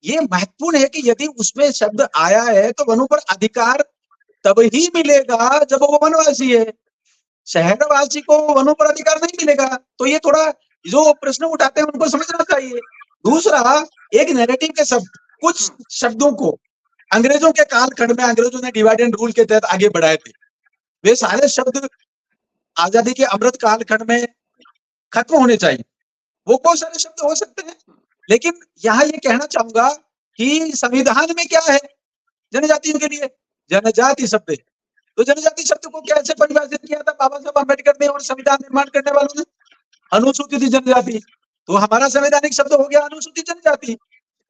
ये महत्वपूर्ण है कि यदि उसमें शब्द आया है तो वनों पर अधिकार तब ही मिलेगा जब वो वनवासी है। शहरवासी को वनों पर अधिकार नहीं मिलेगा। तो ये थोड़ा जो प्रश्न उठाते हैं उनको समझना चाहिए। दूसरा, एक नैरेटिव के शब्द, कुछ शब्दों को अंग्रेजों के कालखंड में अंग्रेजों ने डिवाइड एंड रूल के तहत आगे बढ़ाए थे। वे सारे शब्द आजादी के अमृत कालखंड में खत्म होने चाहिए। वो बहुत सारे शब्द हो सकते हैं, लेकिन यहाँ ये कहना चाहूंगा कि संविधान में क्या है जनजातियों के लिए, जनजाति शब्द है। तो जनजाति शब्द को कैसे परिभाषित किया था बाबा साहब अम्बेडकर ने और संविधान निर्माण करने वालों ने? अनुसूचित जनजाति। तो हमारा संवैधानिक शब्द हो गया अनुसूचित जनजाति,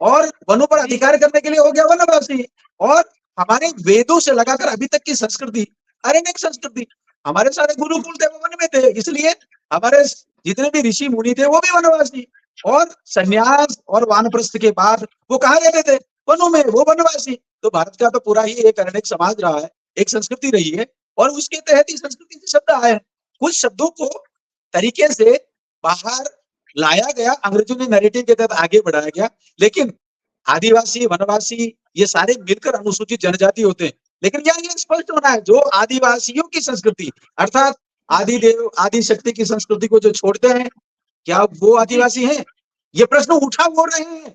और वनों पर अधिकार करने के लिए हो गया वनवासी। और हमारे वेदों से लगाकर अभी तक की संस्कृति, अरण्यक संस्कृति, हमारे सारे गुरुकुल थे वो वन में थे, इसलिए हमारे जितने भी ऋषि मुनि थे वो भी वनवासी। और संन्यास और वानप्रस्थ के बाद वो कहाँ रहते थे? वनों में, वो वनवासी। तो भारत का तो पूरा ही एक अरण्यक समाज रहा है, एक संस्कृति रही है, और उसके तहत ही संस्कृति से शब्द आए हैं। कुछ शब्दों को तरीके से बाहर लाया गया, अंग्रेजों ने नैरेटिव के तहत आगे बढ़ाया गया, लेकिन आदिवासी, वनवासी ये सारे मिलकर अनुसूचित जनजाति होते हैं। लेकिन यहाँ ये स्पष्ट होना है, जो आदिवासियों की संस्कृति अर्थात आदि देव, आदि शक्ति की संस्कृति को जो छोड़ते हैं, क्या वो आदिवासी हैं? ये प्रश्न उठा हो रहे हैं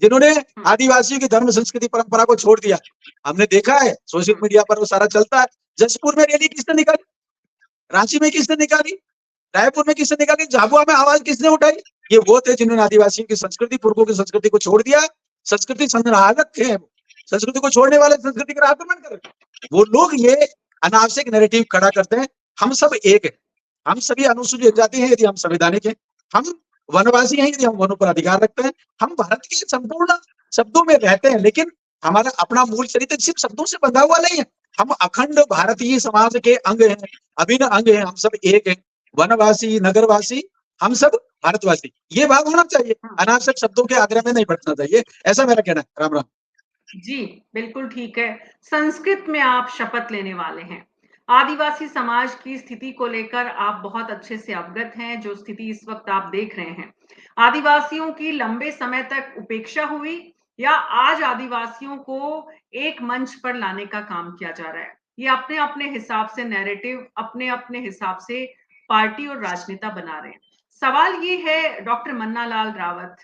जिन्होंने आदिवासियों की धर्म, संस्कृति, परंपरा को छोड़ दिया। हमने देखा है सोशल मीडिया पर वो सारा चलता है। जसपुर में रैली किसने निकाली? रांची में किसने निकाली? रायपुर में किसने निकाली? झाबुआ में आवाज किसने उठाई? ये वो थे जिन्होंने आदिवासियों की संस्कृति, पूर्वों की संस्कृति को छोड़ दिया। संस्कृति संग्राहक थे, संस्कृति को छोड़ने वाले संस्कृति का आक्रमण कर रहे। वो लोग ये अनावश्यक नैरेटिव खड़ा करते हैं। हम सब एक है, हम सभी अनुसूचित जाति हैं यदि हम संवैधानिक हैं, हम वनवासी हैं यदि हम वनों पर अधिकार रखते हैं, हम भारत के संपूर्ण शब्दों में रहते हैं, लेकिन हमारा अपना मूल चरित्र सिर्फ शब्दों से बंधा हुआ नहीं है। हम अखंड भारतीय समाज के अंग हैं, अभिन्न अंग हैं, हम सब एक हैं, वनवासी, नगरवासी, हम सब भारतवासी। ये भाव होना चाहिए, अनावश्यक शब्दों के आग्रह में नहीं बढ़ना चाहिए, ऐसा मेरा कहना है। राम राम। जी, बिल्कुल ठीक है। संस्कृत में आप शपथ लेने वाले हैं। आदिवासी समाज की स्थिति को लेकर आप बहुत अच्छे से अवगत हैं, जो स्थिति इस वक्त आप देख रहे हैं। आदिवासियों की लंबे समय तक उपेक्षा हुई या आज आदिवासियों को एक मंच पर लाने का काम किया जा रहा है? ये अपने अपने हिसाब से नैरेटिव, अपने अपने हिसाब से पार्टी और राजनेता बना रहे हैं। सवाल ये है डॉक्टर मन्नालाल रावत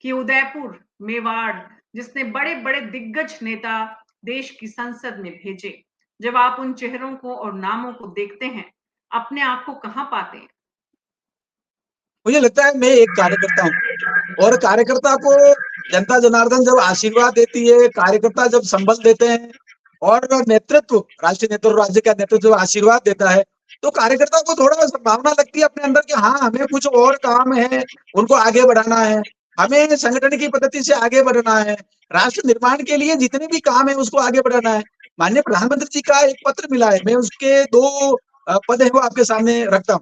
कि उदयपुर, मेवाड़, जिसने बड़े बड़े दिग्गज नेता देश की संसद में भेजे, जब आप उन चेहरों को और नामों को देखते हैं, अपने आप को कहां पाते हैं? मुझे लगता है मैं एक कार्यकर्ता हूँ, और कार्यकर्ता को जनता जनार्दन जब आशीर्वाद देती है, कार्यकर्ता जब संबल देते हैं, और नेतृत्व, राष्ट्रीय नेतृत्व, राज्य का नेतृत्व जब आशीर्वाद देता है, तो कार्यकर्ता को थोड़ा संभावना लगती है अपने अंदर कि हाँ, हमें कुछ और काम है, उनको आगे बढ़ाना है, हमें संगठन की पद्धति से आगे बढ़ना है, राष्ट्र निर्माण के लिए जितने भी काम है उसको आगे बढ़ाना है। माननीय प्रधानमंत्री जी का एक पत्र मिला है, मैं उसके 2 पद है वो आपके सामने रखता हूँ।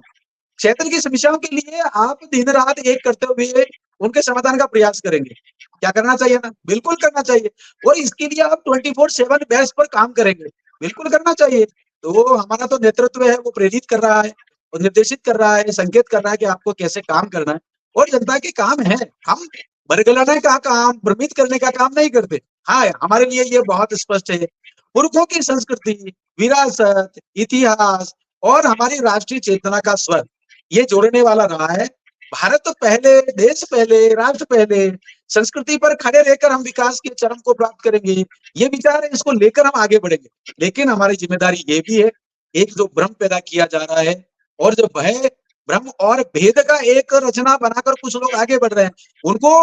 क्षेत्र की समस्याओं के लिए आप दिन रात एक करते हुए उनके समाधान का प्रयास करेंगे। क्या करना चाहिए ना? बिल्कुल करना चाहिए। और इसके लिए आप 24/7 बेस पर काम करेंगे, बिल्कुल करना चाहिए। तो हमारा तो नेतृत्व है वो प्रेरित कर रहा है और निर्देशित कर रहा है, संकेत कर रहा है कि आपको कैसे काम करना है, और जनता के काम है। हम बरगलाने का काम, भ्रमित करने का काम नहीं करते। हाँ, हमारे लिए ये बहुत स्पष्ट है, पुरखों की संस्कृति, विरासत, इतिहास और हमारी राष्ट्रीय चेतना का स्वर ये जोड़ने वाला रहा है। भारत पहले, देश पहले, राष्ट्र पहले, संस्कृति पर खड़े रहकर हम विकास के चरम को प्राप्त करेंगे, ये विचार है, इसको लेकर हम आगे बढ़ेंगे। लेकिन हमारी जिम्मेदारी ये भी है, एक जो भ्रम पैदा किया जा रहा है और जो भय, भ्रम और भेद का एक रचना बनाकर कुछ लोग आगे बढ़ रहे हैं, उनको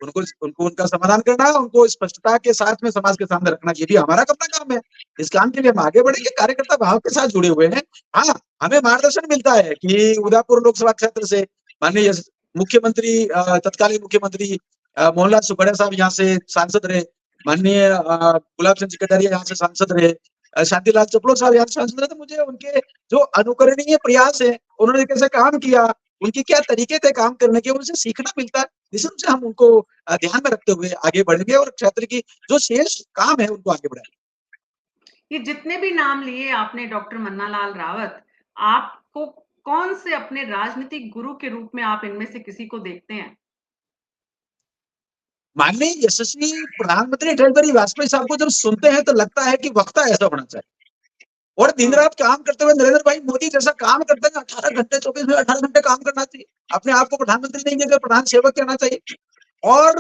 उनको उनको उनका समाधान करना, उनको स्पष्टता के साथ में समाज के सामने रखना, ये भी हमारा अपना काम है। इस काम के लिए हम आगे बढ़ेंगे, कार्यकर्ता भाव के साथ जुड़े हुए हैं। हाँ, हमें मार्गदर्शन मिलता है कि उदयपुर लोकसभा क्षेत्र से माननीय मुख्यमंत्री, तत्कालीन मुख्यमंत्री मोहनलाल सुखड़िया साहब यहाँ से सांसद रहे, माननीय गुलाब चंद जी कटारिया यहाँ से सांसद रहे, शांतिलाल चपड़ो साहब यहाँ से सांसद रहे। तो मुझे उनके जो अनुकरणीय प्रयास है, उन्होंने कैसे काम किया, उनके क्या तरीके थे काम करने के, उनसे सीखना मिलता है। निश्चित रूप से हम उनको ध्यान में रखते हुए आगे बढ़ेंगे और क्षेत्र की जो शेष काम है उनको आगे बढ़ाएंगे। ये जितने भी नाम लिए आपने डॉक्टर मन्नालाल रावत, आपको कौन से अपने राजनीतिक गुरु के रूप में आप इनमें से किसी को देखते हैं? माननीय यशस्वी प्रधानमंत्री अटल बिहारी वाजपेयी साहब को जब सुनते हैं तो लगता है कि वक्ता ऐसा होना चाहिए, और दिन रात काम करते हुए नरेंद्र भाई मोदी जैसा काम करते हैं, 18 घंटे 24 में 18 घंटे काम करना चाहिए, अपने आप को प्रधानमंत्री नहीं कहकर प्रधान सेवक कहना चाहिए। और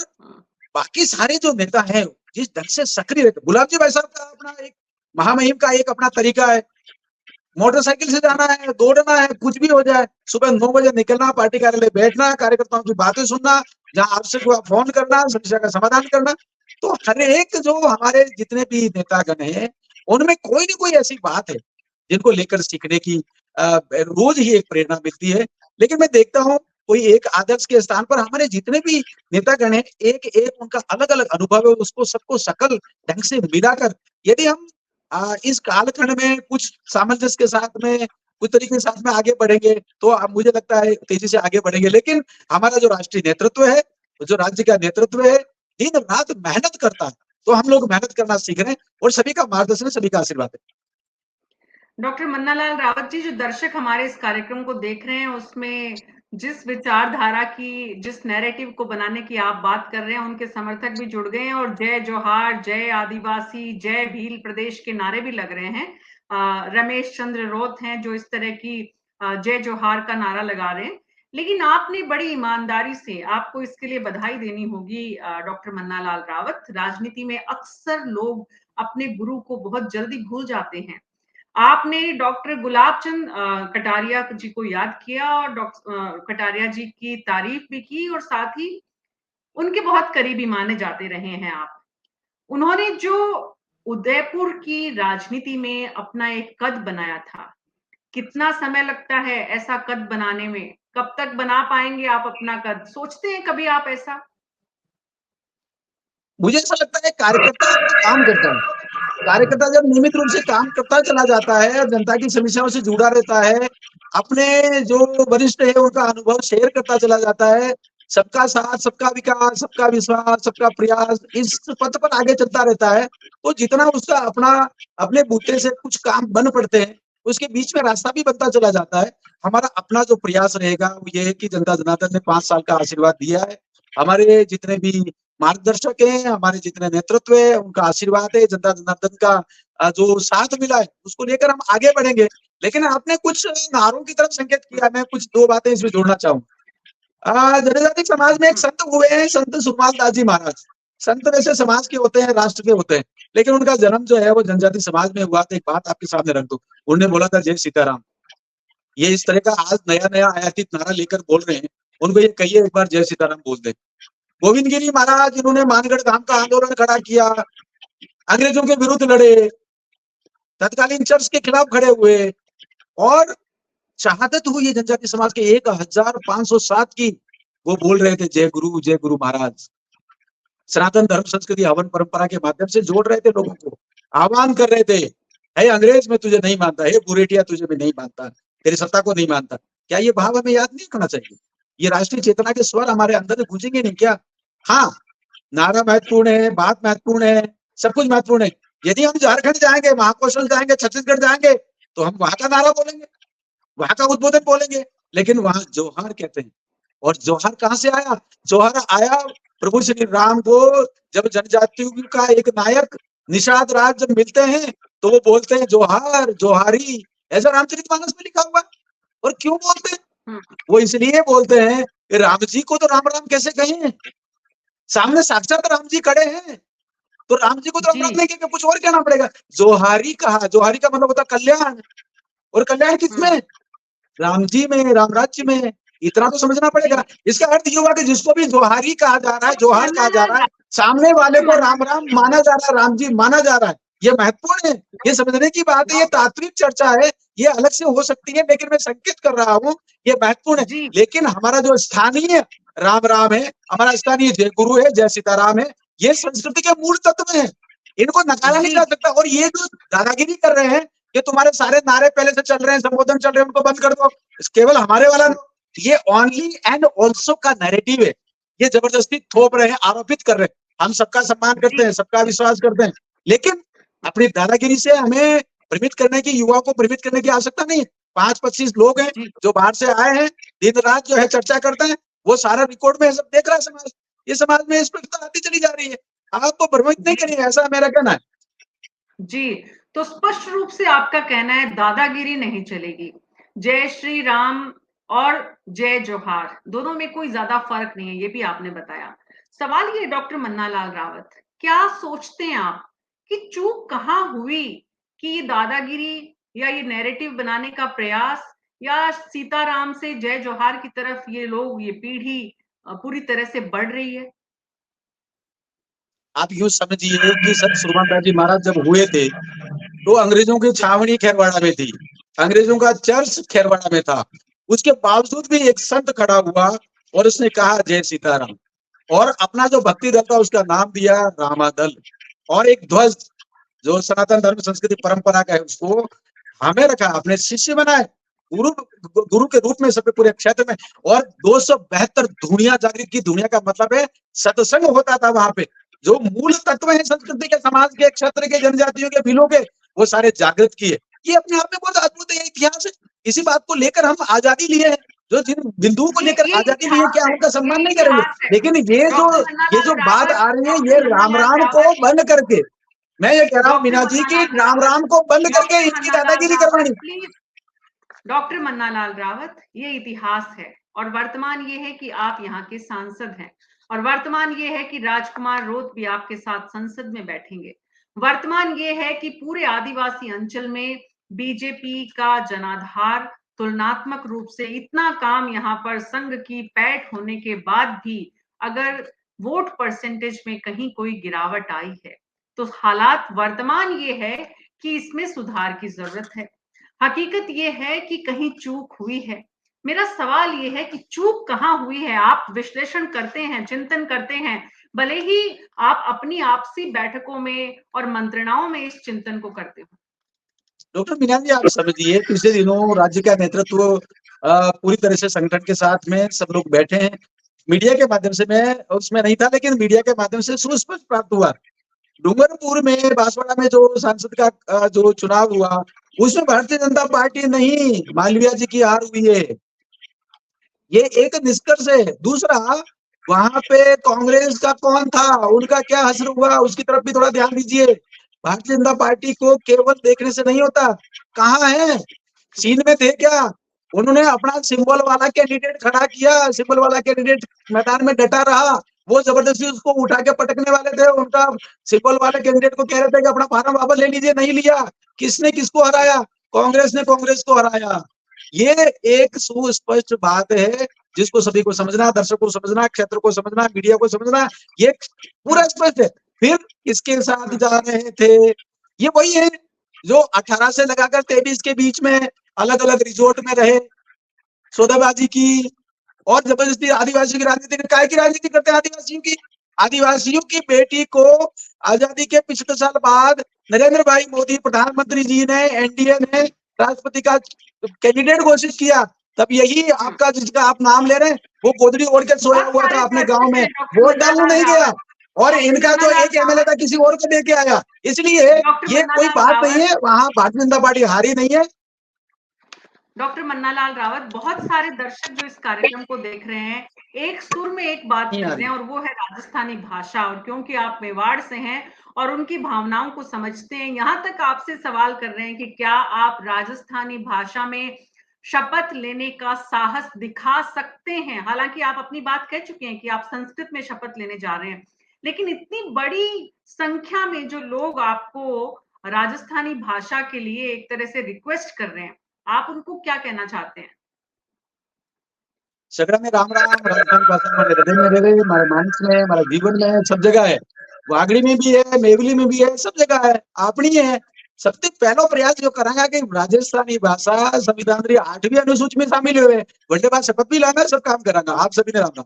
बाकी सारे जो नेता हैं जिस ढंग से सक्रिय रहते, गुलाब जी भाई साहब का अपना एक महामहिम का एक अपना तरीका है, मोटरसाइकिल से जाना है, दौड़ना है, कुछ भी हो जाए, सुबह 9 बजे निकलना, पार्टी कार्यालय बैठना, कार्यकर्ताओं की बातें सुनना, जहां आवश्यक हुआ फोन करना, समस्या का समाधान करना। तो हर एक जो हमारे जितने भी नेतागण हैं, उनमें कोई ना कोई ऐसी बात है जिनको लेकर सीखने की रोज ही एक प्रेरणा मिलती है। लेकिन मैं देखता हूँ कोई एक आदर्श के स्थान पर हमारे जितने भी नेतागण हैं, एक एक उनका अलग अलग अनुभव है, उसको सबको सकल ढंग से मिलाकर यदि हम इस कालखंड में कुछ सामंजस्य के साथ में, कुछ तरीके के साथ में आगे बढ़ेंगे, तो मुझे लगता है तेजी से आगे बढ़ेंगे। लेकिन हमारा जो राष्ट्रीय नेतृत्व है, जो राज्य का नेतृत्व है, दिन रात मेहनत करता है, तो हम लोग मेहनत करना सीख रहे हैं और सभी का मार्गदर्शन, सभी का आशीर्वाद है। डॉक्टर मन्नालाल रावत जी, जो दर्शक हमारे इस कार्यक्रम को देख रहे हैं, उसमें जिस विचारधारा की, जिस नैरेटिव को बनाने की आप बात कर रहे हैं, उनके समर्थक भी जुड़ गए हैं और जय जोहार, जय आदिवासी, जय भील प्रदेश के नारे भी लग रहे हैं। रमेश चंद्र रोत हैं जो इस तरह की जय जोहार का नारा लगा रहे हैं। लेकिन आपने बड़ी ईमानदारी से, आपको इसके लिए बधाई देनी होगी डॉक्टर मन्नालाल रावत। राजनीति में अक्सर लोग अपने गुरु को बहुत जल्दी भूल जाते हैं। आपने डॉक्टर गुलाब चंद कटारिया जी को याद किया और डॉक्टर कटारिया जी की तारीफ भी की और साथ ही उनके बहुत करीबी माने जाते रहे हैं आप। उन्होंने जो उदयपुर की राजनीति में अपना एक कद बनाया था, कितना समय लगता है ऐसा कद बनाने में? कब तक बना पाएंगे आप अपना कद? सोचते हैं कभी आप ऐसा? मुझे ऐसा लगता है कार्यकर्ता काम करता है, कार्यकर्ता जब नियमित रूप से काम करता चला जाता है, जनता की समस्याओं से जुड़ा रहता है, अपने जो वरिष्ठ है उनका अनुभव शेयर करता चला जाता है, सबका साथ, सबका विकास, सबका विश्वास, सबका प्रयास, इस पथ पर आगे चलता रहता है, तो जितना उसका अपना अपने बूते से कुछ काम बन पड़ते हैं, उसके बीच में रास्ता भी बनता चला जाता है। हमारा अपना जो प्रयास रहेगा वो ये है कि जनता जनार्दन ने 5 साल का आशीर्वाद दिया है, हमारे जितने भी मार्गदर्शक हैं, हमारे जितने नेतृत्व है, उनका आशीर्वाद है, जनता जनार्दन का जो साथ मिला है, उसको लेकर हम आगे बढ़ेंगे। लेकिन आपने कुछ नारों की तरफ संकेत किया, मैं कुछ 2 बातें इसमें जोड़ना चाहूंगा। जनजाति समाज में एक संत हुए हैं, संत सुखमाल दास जी महाराज। संत वैसे समाज के होते हैं, राष्ट्र के होते हैं, लेकिन उनका जन्म जो है वो जनजाति समाज में हुआ। तो एक बात आपके सामने रख दो, उन्होंने बोला था जय सीताराम। ये इस तरह का आज नया नया आयातित नारा लेकर बोल रहे हैं, उनको ये कहिए एक बार जय सीताराम बोल दे। गोविंद गिरी महाराज जिन्होंने मानगढ़ धाम का आंदोलन खड़ा किया, अंग्रेजों के विरुद्ध लड़े, तत्कालीन चर्च के खिलाफ खड़े हुए और शहादत हुई जनजाति समाज के 1507 की, वो बोल रहे थे जय गुरु महाराज। सनातन धर्म संस्कृति हवन परंपरा के माध्यम से जोड़ रहे थे लोगों को, आह्वान कर रहे थे, हे अंग्रेज मैं तुझे नहीं मानता, हे बुरेटिया तुझे भी नहीं मानता, तेरी सत्ता को नहीं मानता। क्या ये भाव हमें याद नहीं करना चाहिए? ये राष्ट्रीय चेतना के स्वर हमारे अंदर गूंजेंगे नहीं क्या? हाँ, नारा महत्वपूर्ण है, बात महत्वपूर्ण है, सब कुछ महत्वपूर्ण है। यदि हम झारखंड जाएंगे, महाकौशल जाएंगे, छत्तीसगढ़ जाएंगे, तो हम वहां का नारा बोलेंगे, वहां का उद्बोधन बोलेंगे, लेकिन वहां जोहार कहते हैं। और जोहार कहां से आया? जोहार आया प्रभु श्री राम को, जब जनजातियों का एक नायक निषाद राज जब मिलते हैं तो वो बोलते हैं जोहार जोहारी, ऐसा रामचरितमानस में लिखा हुआ। और क्यों बोलते हैं? वो इसलिए बोलते हैं कि राम जी को तो राम राम कैसे कहें, सामने साक्षात राम जी खड़े हैं, तो राम जी को तो अपराध जी। नहीं किया, कुछ और कहना पड़ेगा। जोहारी कहा, जोहारी का मतलब होता कल्याण, और कल्याण किसमें? राम जी में, राम राज्य में। इतना तो समझना पड़ेगा। इसका अर्थ ये हुआ कि जिसको भी जोहारी कहा जा रहा है, डॉक्टर जोहार कहा जा मन्नालाल रहा है, सामने वाले को राम मन्नालाल राम माना जा रहा है, राम जी माना जा रहा है। ये महत्वपूर्ण है, ये समझने की बात है। ये तात्विक चर्चा है, ये अलग से हो सकती है, लेकिन मैं संकेत कर रहा हूँ, ये महत्वपूर्ण है। जी। लेकिन हमारा जो स्थानीय राम राम है, हमारा स्थानीय जय गुरु है, जय सीताराम है, ये संस्कृति के मूल तत्व है, इनको नकारा नहीं जी। जा सकता। और ये जो दादागिरी कर रहे हैं, ये तुम्हारे सारे नारे पहले से चल रहे हैं, संबोधन चल रहे हैं, उनको बंद कर दो, केवल हमारे वाला, ये ओनली एंड ऑल्सो का नैरेटिव है। ये जबरदस्ती थोप रहे हैं, आरोपित कर रहे हैं। हम सबका सम्मान करते हैं, सबका विश्वास करते हैं, लेकिन अपनी दादागिरी से हमें भ्रमित करने की, युवा को भ्रमित करने की आवश्यकता नहीं है। 25 लोग हैं जी। जो बाहर से आए हैं, दिन रात जो है चर्चा करते हैं, वो सारा रिकॉर्ड में सब देख रहा है समाज। ये समाज में स्पष्टता आती चली जा रही है, आपको भ्रमित नहीं करिए, ऐसा मेरा कहना है। जी, तो स्पष्ट रूप से आपका कहना है दादागिरी नहीं चलेगी। जय श्री राम और जय जोहार दोनों में कोई ज्यादा फर्क नहीं है, ये भी आपने बताया। सवाल ये डॉक्टर मन्नालाल रावत, क्या सोचते हैं आप कि चूक कहाँ हुई कि ये दादागिरी या ये नैरेटिव बनाने का प्रयास या सीताराम से जय जोहार की तरफ ये लोग, ये पीढ़ी पूरी तरह से बढ़ रही है? आप यूं समझिए कि संत सुरमादास जी महाराज जब हुए थे, तो अंग्रेजों की छावनी खेरवाड़ा में थी, अंग्रेजों का चर्च खेरवाड़ा में था। उसके बावजूद भी एक संत खड़ा हुआ और उसने कहा जय सीताराम, और अपना जो भक्ति दल था उसका नाम दिया रामादल, और एक ध्वज जो सनातन धर्म संस्कृति परंपरा का है उसको हमें रखा, अपने शिष्य बनाए, गुरु गुरु के रूप में सब पूरे क्षेत्र में। और 272 धुनिया जागृत की, दुनिया का मतलब है सत्संग होता था वहां पे। जो मूल तत्व है संस्कृति के, समाज के, क्षेत्र के, जनजातियों के, भीलों के, वो सारे जागृत किए। ये अपने आप में बहुत अद्भुत है, इतिहास है। इसी बात को लेकर हम आजादी लिए हैं, जो जिन बिंदुओं को लेकर ये आजादी लिए, इतिहास क्या है, उनका ये सम्मान नहीं करेंगे? इतिहास है। लेकिन डॉक्टर ये मन्नालाल जो बात रावत, आ रही है, ये डॉक्टर राम मन्नालाल राम को रावत, बंद करके, मैं ये कह रहा हूँ डॉक्टर मीना जी की मन्नालाल राम रावत, राम को बंद करके डॉक्टर इनकी मन्नालाल दादागिरी रावत करवानी। प्लीज। डॉक्टर मन्नालाल रावत, ये इतिहास है और वर्तमान ये है कि आप यहाँ के सांसद हैं, और वर्तमान ये है कि राजकुमार रोत भी आपके साथ संसद में बैठेंगे। वर्तमान ये है कि पूरे आदिवासी अंचल में बीजेपी का जनाधार तुलनात्मक रूप से इतना काम यहाँ पर संघ की पैठ होने के बाद भी अगर वोट परसेंटेज में कहीं कोई गिरावट आई है, तो हालात वर्तमान ये है कि इसमें सुधार की जरूरत है। हकीकत ये है कि कहीं चूक हुई है। मेरा सवाल ये है कि चूक कहाँ हुई है? आप विश्लेषण करते हैं, चिंतन करते हैं, भले ही आप अपनी आपसी बैठकों में और मंत्रणाओं में इस चिंतन को करते हो। डॉक्टर मीना जी, आप समझिए, पिछले दिनों राज्य का नेतृत्व पूरी तरह से संगठन के साथ में सब लोग बैठे हैं। मीडिया के माध्यम से, मैं उसमें नहीं था, लेकिन मीडिया के माध्यम से सुस्पष्ट प्राप्त हुआ, डूंगरपुर में, बांसवाड़ा में जो सांसद का जो चुनाव हुआ, उसमें भारतीय जनता पार्टी नहीं, मालवीय जी की हार हुई है। ये एक निष्कर्ष है। दूसरा, वहां पे कांग्रेस का कौन था, उनका क्या हश्र हुआ, उसकी तरफ भी थोड़ा ध्यान दीजिए। भारतीय जनता पार्टी को केवल देखने से नहीं होता, कहाँ है, सीन में थे क्या? उन्होंने अपना सिंबल वाला कैंडिडेट खड़ा किया, सिंबल वाला कैंडिडेट मैदान में डटा रहा, वो जबरदस्ती उसको उठा के पटकने वाले थे, उनका सिंबल वाले कैंडिडेट को कह रहे थे कि अपना फार्म वापस ले लीजिए, नहीं लिया। किसने किसको हराया? कांग्रेस ने कांग्रेस को हराया। ये एक सुस्पष्ट बात है, जिसको सभी को समझना, दर्शकों को समझना, क्षेत्र को समझना, मीडिया को समझना, ये पूरा स्पष्ट है। फिर इसके साथ जा रहे थे, ये वही है जो 18 से लगाकर 23 के बीच में अलग अलग रिजोर्ट में रहे, सौदेबाजी की, और जबरदस्ती आदिवासियों की राजनीति, काय की राजनीति करते हैं आदिवासियों की? आदिवासियों की बेटी को आजादी के 75 साल बाद नरेंद्र भाई मोदी प्रधानमंत्री जी ने, एनडीए ने राष्ट्रपति का कैंडिडेट घोषित किया, तब यही आपका, जिसका आप नाम ले रहे हैं, वो गोदड़ी ओढ़ के सोया बहुत हुआ था सारे अपने गांव दर्शक में, हैं डॉक्टर वोट डालने मन्नालाल नहीं गया। रावत, और डॉक्टर इनका जो मन्नालाल एक एमएलए रावत, था किसी और को दे के आया। इसलिए डॉक्टर ये कोई मन्नालाल बात नहीं रावत, है, वहां भारतीय जनता पार्टी हारी नहीं है। डॉक्टर मन्नालाल रावत, बहुत सारे दर्शक जो इस कार्यक्रम को देख रहे हैं एक सुर में एक बात कर रहे हैं, और वो है राजस्थानी भाषा। और क्योंकि आप मेवाड़ से हैं और उनकी भावनाओं को समझते हैं, यहां तक आपसे सवाल कर रहे हैं कि क्या आप राजस्थानी भाषा में शपथ लेने का साहस दिखा सकते हैं? हालाँकि आप अपनी बात कह चुके हैं कि आप संस्कृत में शपथ लेने जा रहे हैं, लेकिन इतनी बड़ी संख्या में जो लोग आपको राजस्थानी भाषा के लिए एक तरह से रिक्वेस्ट कर रहे हैं, आप उनको क्या कहना चाहते हैं? सगड़ा में राम राम, राजस्थानी भाषा हमारे हृदय में रहे, हमारे मानस में, हमारे जीवन में, सब जगह है। वागड़ी में भी है, मेवली में भी है, सब जगह है, अपनी है। सबसे पहला प्रयास जो करांगा कि राजस्थानी भाषा संविधान की 8वीं अनुसूची में शामिल हुए, वल्डे बाद शपथ भी लाना, सब काम करांगा। आप सभी ने राम राम।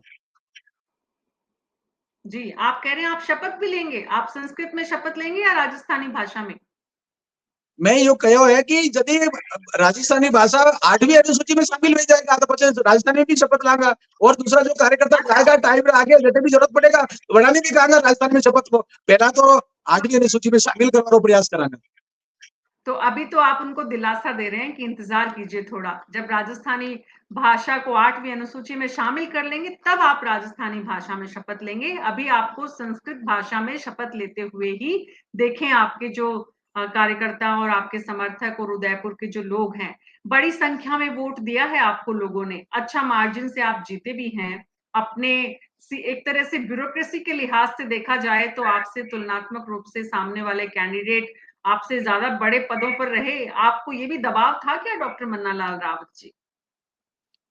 जी, आप कह रहे हैं आप शपथ भी लेंगे, आप संस्कृत में शपथ लेंगे या राजस्थानी भाषा में? मैं यो कहो है कि यदि राजस्थानी भाषा 8वीं अनुसूची में शामिल हो जाएगा तो पचे राजस्थानी में भी शपथ लांगा। और दूसरा जो कार्यकर्ता अच्छा, जाएगा टाइम में आगे जब भी जरूरत पड़ेगा बढ़ाने भी कहांगा राजस्थान में शपथ को। पहला तो 8वीं अनुसूची में शामिल करने प्रयास करांगा। तो अभी तो आप उनको दिलासा दे रहे हैं कि इंतज़ार कीजिए थोड़ा, जब राजस्थानी भाषा को 8वीं अनुसूची में शामिल कर लेंगे, तब आप राजस्थानी भाषा में शपथ लेंगे। अभी आपको संस्कृत भाषा में शपथ लेते हुए ही देखें आपके जो कार्यकर्ता और आपके समर्थक और उदयपुर के जो लोग हैं, बड़ी संख्या में वोट दिया है आपको लोगों ने, अच्छा मार्जिन से आप जीते भी हैं। अपने एक तरह से ब्यूरोक्रेसी के लिहाज से देखा जाए तो आपसे तुलनात्मक रूप से सामने वाले कैंडिडेट आपसे ज़्यादा बड़े पदों पर रहे, आपको ये भी दबाव था क्या डॉक्टर मन्नालाल रावत जी?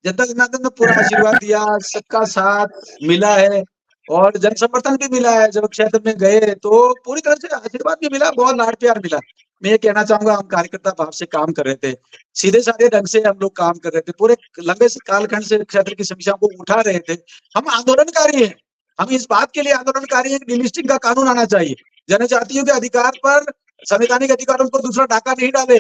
जनता जनार्दन ने पूरा आशीर्वाद दिया, सबका साथ मिला है और जन समर्थन भी मिला है। जब क्षेत्र में गए तो पूरी तरह से आशीर्वाद भी मिला, बहुत लाड प्यार मिला। मैं ये कहना चाहूंगा हम कार्यकर्ता भाव से काम कर रहे थे, सीधे साधे ढंग से हम लोग काम कर रहे थे, पूरे लंबे कालखंड से क्षेत्र की समस्याओं को उठा रहे थे। हम आंदोलनकारी हैं, हम इस बात के लिए आंदोलनकारी हैं कि डिलिस्टिंग का कानून आना चाहिए, जनजातियों के अधिकार पर संवैधानिक अधिकारों को दूसरा डाका नहीं डाले।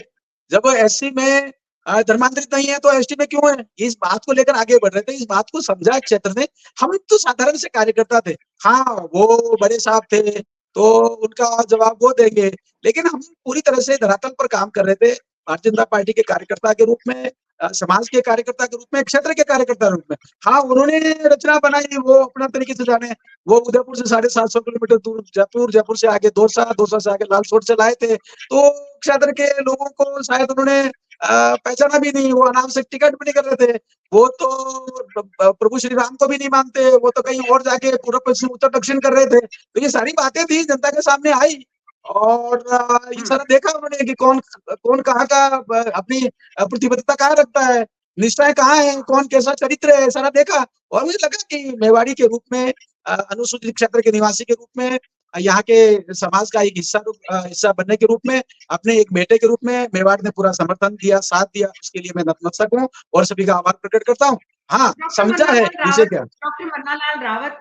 जब एससी में धर्मांतरित नहीं है तो एसटी में क्यों है, इस बात को लेकर आगे बढ़ रहे थे। इस बात को समझा क्षेत्र ने। हम तो साधारण से कार्यकर्ता थे, हाँ वो बड़े साहब थे तो उनका जवाब वो देंगे, लेकिन हम पूरी तरह से धरातल पर काम कर रहे थे भारतीय जनता पार्टी के कार्यकर्ता के रूप में, समाज के कार्यकर्ता के रूप में, क्षेत्र के कार्यकर्ता के रूप में। हाँ उन्होंने रचना बनाई, वो अपना तरीके से जाने। वो उदयपुर से 750 किलोमीटर दूर जयपुर, जयपुर से आगे दौसा, दौसा से आगे लालसोट से लाए थे, तो क्षेत्र के लोगों को शायद उन्होंने पहचाना भी नहीं। वो अनावश्यक टिकट भी नहीं कर रहे थे। वो तो प्रभु श्री राम को भी नहीं मानते, वो तो कहीं और जाके पूर्व पश्चिम उत्तर दक्षिण कर रहे थे। तो ये सारी बातें थी जनता के सामने आई और ये सारा देखा उन्होंने कि कौन कौन कहाँ का अपनी प्रतिबद्धता कहाँ रखता है, निष्ठाएं कहाँ है, कौन कैसा चरित्र है, सारा देखा। और मुझे लगा कि मेवाड़ी के रूप में, अनुसूचित क्षेत्र के निवासी के रूप में, यहाँ के समाज का एक हिस्सा बनने के रूप में, अपने एक बेटे के रूप में मेवाड़ ने पूरा समर्थन दिया, साथ दिया। उसके लिए मैं नतमस्तक हूँ और सभी का आभार प्रकट करता हूँ। हाँ समझा है विषय क्या। डॉक्टर मन्नालाल रावत,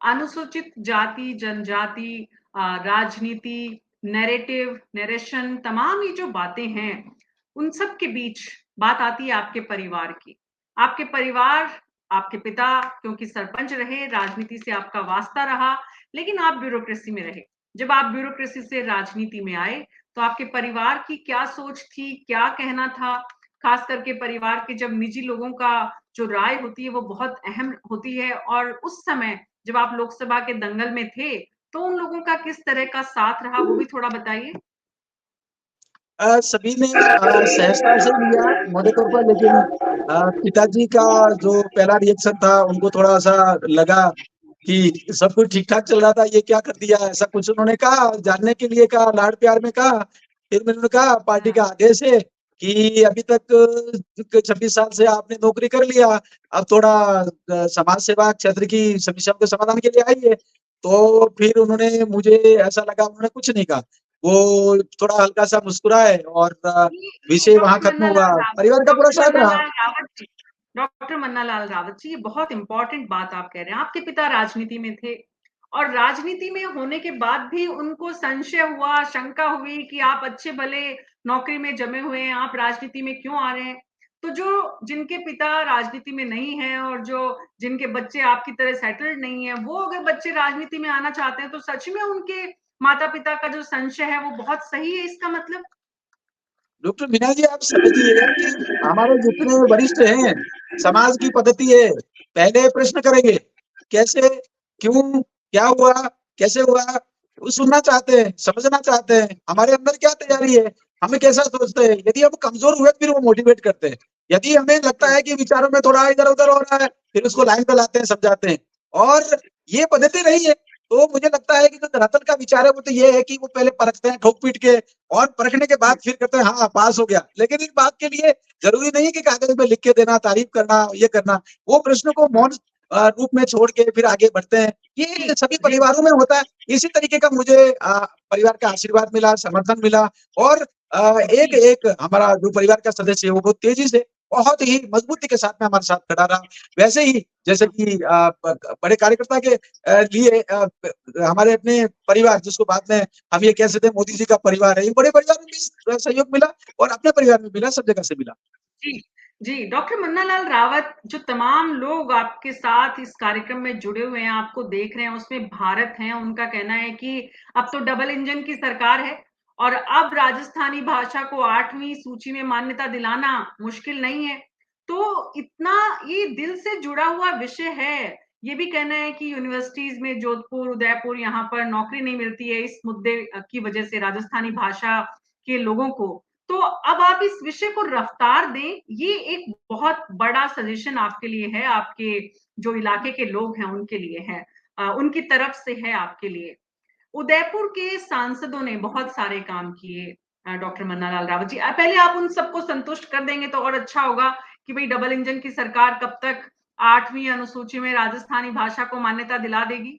अनुसूचित जाति, जनजाति, राजनीति, नैरेटिव, नरेशन, तमाम ये जो बातें हैं, उन सब के बीच बात आती है आपके परिवार की। आपके परिवार, आपके पिता क्योंकि सरपंच रहे, राजनीति से आपका वास्ता रहा, लेकिन आप ब्यूरोक्रेसी में रहे। जब आप ब्यूरोक्रेसी से राजनीति में आए, तो आपके परिवार की क्या सोच थी, क्या कहना था? खास करके परिवार के जब निजी लोगों का जो राय होती है वो बहुत अहम होती है और उस समय जब आप लोकसभा के दंगल में थे, तो उन लोगों का किस तरह का साथ रहा वो भी थोड़ा बताइए? सभी ने सहजता से लिया मोटे तौर पर, लेकिन पिताजी का जो पहला रिएक्शन था उनको थोड़ा सा लगा कि सब कुछ ठीक ठाक चल रहा था, ये क्या कर दिया, ऐसा कुछ उन्होंने कहा, जानने के लिए कहा, लाड प्यार में कहा। फिर मैंने कहा पार्टी का आदेश है कि अभी तक 26 साल से आपने नौकरी कर लिया, अब थोड़ा समाज सेवा क्षेत्र की समस्याओं के समाधान के लिए आइए। तो फिर उन्होंने, मुझे ऐसा लगा उन्होंने कुछ नहीं कहा, वो थोड़ा हल्का सा मुस्कुराए और ये विषय वहां खत्म हुआ। परिवार का पूरा साथ रहा। डॉक्टर मन्नालाल रावत जी, ये बहुत इंपॉर्टेंट बात आप कह रहे हैं। आपके पिता राजनीति में थे और राजनीति में होने के बाद भी उनको संशय हुआ, शंका हुई कि आप अच्छे भले नौकरी में जमे हुए हैं, आप राजनीति में क्यों आ रहे हैं? तो जो जिनके पिता राजनीति में नहीं है और जो जिनके बच्चे आपकी तरह सेटल्ड नहीं है, वो अगर बच्चे राजनीति में आना चाहते हैं, तो सच में उनके माता-पिता का जो संशय है, वो बहुत सही है इसका मतलब? डॉक्टर मीना जी आप समझिए कि हमारे जितने वरिष्ठ हैं, समाज की पद्धति है, पहले प्रश्न करेंगे, कैसे, क्यों, क्या हुआ, कैसे हुआ, वो सुनना चाहते हैं, समझना चाहते हैं हमारे अंदर क्या तैयारी है। हमें कैसा सोचते हैं, यदि हम कमजोर हुए फिर वो मोटिवेट करते हैं। यदि हमें लगता है कि विचारों में थोड़ा इधर उधर हो रहा है, फिर उसको लाइन पे लाते हैं, समझाते हैं। और ये पद्धति नहीं है। तो मुझे लगता है कि जो धरातल का विचार है वो तो ये है कि वो पहले परखते हैं ठोक पीट के, और परखने के बाद फिर कहते हैं हाँ पास हो गया। लेकिन इस बात के लिए जरूरी नहीं है कि कागज में लिख के देना, तारीफ करना, ये करना। वो प्रश्न को मौन रूप में छोड़ के फिर आगे बढ़ते हैं। ये सभी परिवारों में होता है। इसी तरीके का मुझे परिवार का आशीर्वाद मिला, समर्थन मिला। और एक एक हमारा जो परिवार का सदस्य है वो बहुत तेजी से, बहुत ही मजबूती के साथ में हमारे साथ खड़ा रहा। वैसे ही जैसे कि बड़े कार्यकर्ता के लिए हमारे अपने परिवार, जिसको बाद में हम ये कह सकते हैं मोदी जी का परिवार है, ये बड़े परिवार में भी सहयोग मिला और अपने परिवार में मिला, सब जगह से मिला। जी, जी, डॉक्टर मन्नालाल रावत, जो तमाम लोग आपके साथ इस कार्यक्रम में जुड़े हुए हैं, आपको देख रहे हैं, उसमें भारत हैं, उनका कहना है कि अब तो डबल इंजन की सरकार है और अब राजस्थानी भाषा को 8वीं सूची में मान्यता दिलाना मुश्किल नहीं है। तो इतना ये दिल से जुड़ा हुआ विषय है। ये भी कहना है कि यूनिवर्सिटीज़ में जोधपुर, उदयपुर यहाँ पर नौकरी नहीं मिलती है इस मुद्दे की वजह से राजस्थानी भाषा के लोगों को। तो अब आप इस विषय को रफ्तार दें, ये एक बहुत बड़ा सजेशन आपके लिए है, आपके जो इलाके के लोग हैं उनके लिए है, उनकी तरफ से है आपके लिए। उदयपुर के सांसदों ने बहुत सारे काम किए, डॉक्टर मन्नालाल रावत जी। पहले आप उन सबको संतुष्ट कर देंगे तो और अच्छा होगा कि भाई डबल इंजन की सरकार कब तक 8वीं अनुसूची में राजस्थानी भाषा को मान्यता दिला देगी?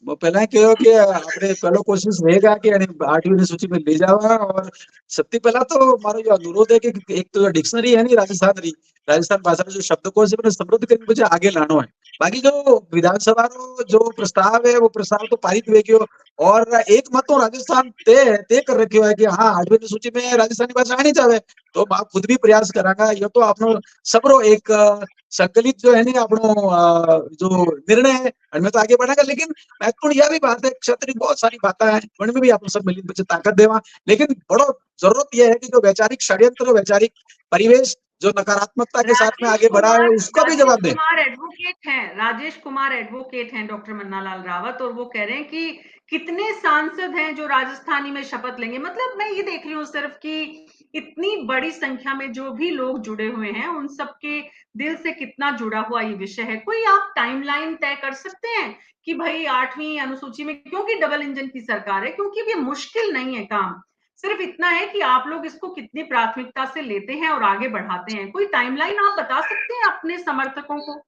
वो પહેલા કહેવાય કે આપણે પહેલો કોશિશ रहेगा कि 8वीं अनुसूची में ले जावा। और सबसे पहला तो मारो जो अनुरोध है कि एक तो डिक्शनरी है नहीं राजस्थान भाषा में जो शब्दकोश है समृद्ध करके मुझे आगे लाना है। बाकी जो विधानसभा जो प्रस्ताव है वो प्रस्ताव तो पारित हुए क्यों, और एक मत तो राजस्थान तय कर रखे है कि हाँ 8वीं अनुसूची में राजस्थानी भाषा आनी चाहिए। तो आप खुद भी प्रयास करांगा, ये तो आपनो सबरो एक संकलित जो है नहीं आपनो जो निर्णय है उनमें तो आगे बढ़ेगा। लेकिन महत्वपूर्ण यह भी बात है, क्षेत्र बहुत सारी बातें हैं उनमें भी आप सब मिली मुझे ताकत देवा। लेकिन बड़ो जरूरत यह है कि जो वैचारिक षड्यंत्र, वैचारिक परिवेश जो नकारात्मकता के साथ में आगे बढ़ा है उसका भी जवाब दे। राजेश कुमार एडवोकेट हैं डॉक्टर मन्नालाल रावत, और वो कह रहे हैं कि कितने सांसद हैं जो राजस्थानी में शपथ लेंगे। मतलब मैं ये देख रही हूँ सिर्फ कि इतनी बड़ी संख्या में जो भी लोग जुड़े हुए हैं उन सबके दिल से कितना जुड़ा हुआ ये विषय है। कोई आप टाइमलाइन तय कर सकते हैं कि भाई 8वीं अनुसूची में, क्योंकि डबल इंजन की सरकार है, क्योंकि ये मुश्किल नहीं है काम, सिर्फ इतना है कि आप लोग इसको कितनी प्राथमिकता से लेते हैं और आगे बढ़ाते हैं। कोई टाइमलाइन आप बता सकते हैं अपने समर्थकों को?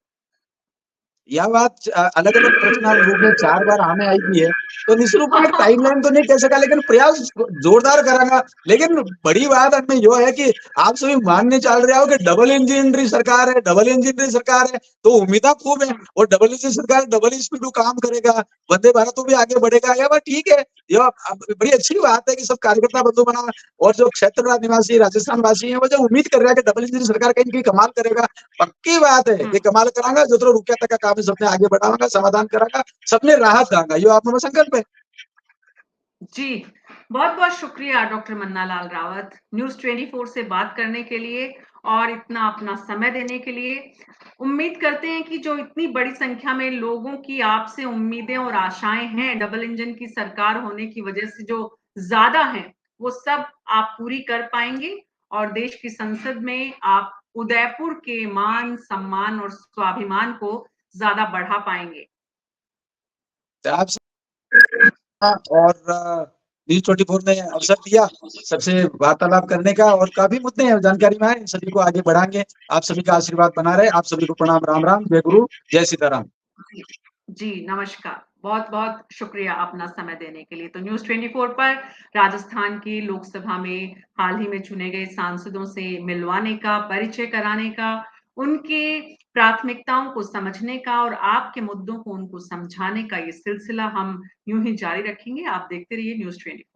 यह बात अलग अलग प्रश्न रूप में 4 बार हमें आई भी है, तो निश्चित रूप में टाइमलाइन तो नहीं कह सका, लेकिन प्रयास जोरदार करांगा। लेकिन बड़ी बात हमें यो है कि आप सभी मानने चल रहे हो कि डबल इंजन सरकार है, डबल इंजन सरकार है, तो उम्मीद खूब है। और डबल इंजन सरकार डबल स्पीड काम करेगा, वंदे भारत तो भी आगे बढ़ेगा। यह बात ठीक है, यह बड़ी अच्छी बात है कि सब कार्यकर्ता बंधु बना और जो क्षेत्र निवासी राजस्थान वासी है वो जो उम्मीद कर रहा है कि डबल इंजन सरकार कहीं कहीं कमाल करेगा। पक्की बात है ये कमाल करांगा, जो तो रुकिया तक का काम सबने आगे बढ़ाऊंगा, समाधान करांगा, सबने राहत दांगा, यो आप संकल्प है। जी, बहुत-बहुत शुक्रिया डॉक्टर मन्नालाल रावत, न्यूज़ 24 से बात करने के लिए और इतना अपना समय देने के लिए। उम्मीद करते हैं कि जो इतनी बड़ी संख्या में लोगों की आपसे उम्मीदें और आशाएं हैं डबल इंजन की सरकार होने की वजह से जो ज़्यादा हैं, वो सब आप पूरी कर पाएंगे और देश की संसद में आप उदयपुर के मान, सम्मान और स्वाभिमान को ज़्यादा बढ़ा पाएंगे। और न्यूज़ 24 ने अवसर दिया सबसे वार्तालाप करने का, और काफी मुद्दे हैं जानकारी में आए, सभी को आगे बढ़ाएंगे। आप सभी का आशीर्वाद बना रहे। आप सभी को प्रणाम, राम राम, जय गुरु, जय सीताराम। जी, नमस्कार। बहुत-बहुत शुक्रिया अपना समय देने के लिए। तो न्यूज़ 24 पर राजस्थान की लोकसभा में हाल ही में चुने गए सांसदों से मिलवाने का, परिचय कराने का, उनके प्राथमिकताओं को समझने का और आपके मुद्दों को उनको समझाने का ये सिलसिला हम यूँ ही जारी रखेंगे। आप देखते रहिए न्यूज़ 24।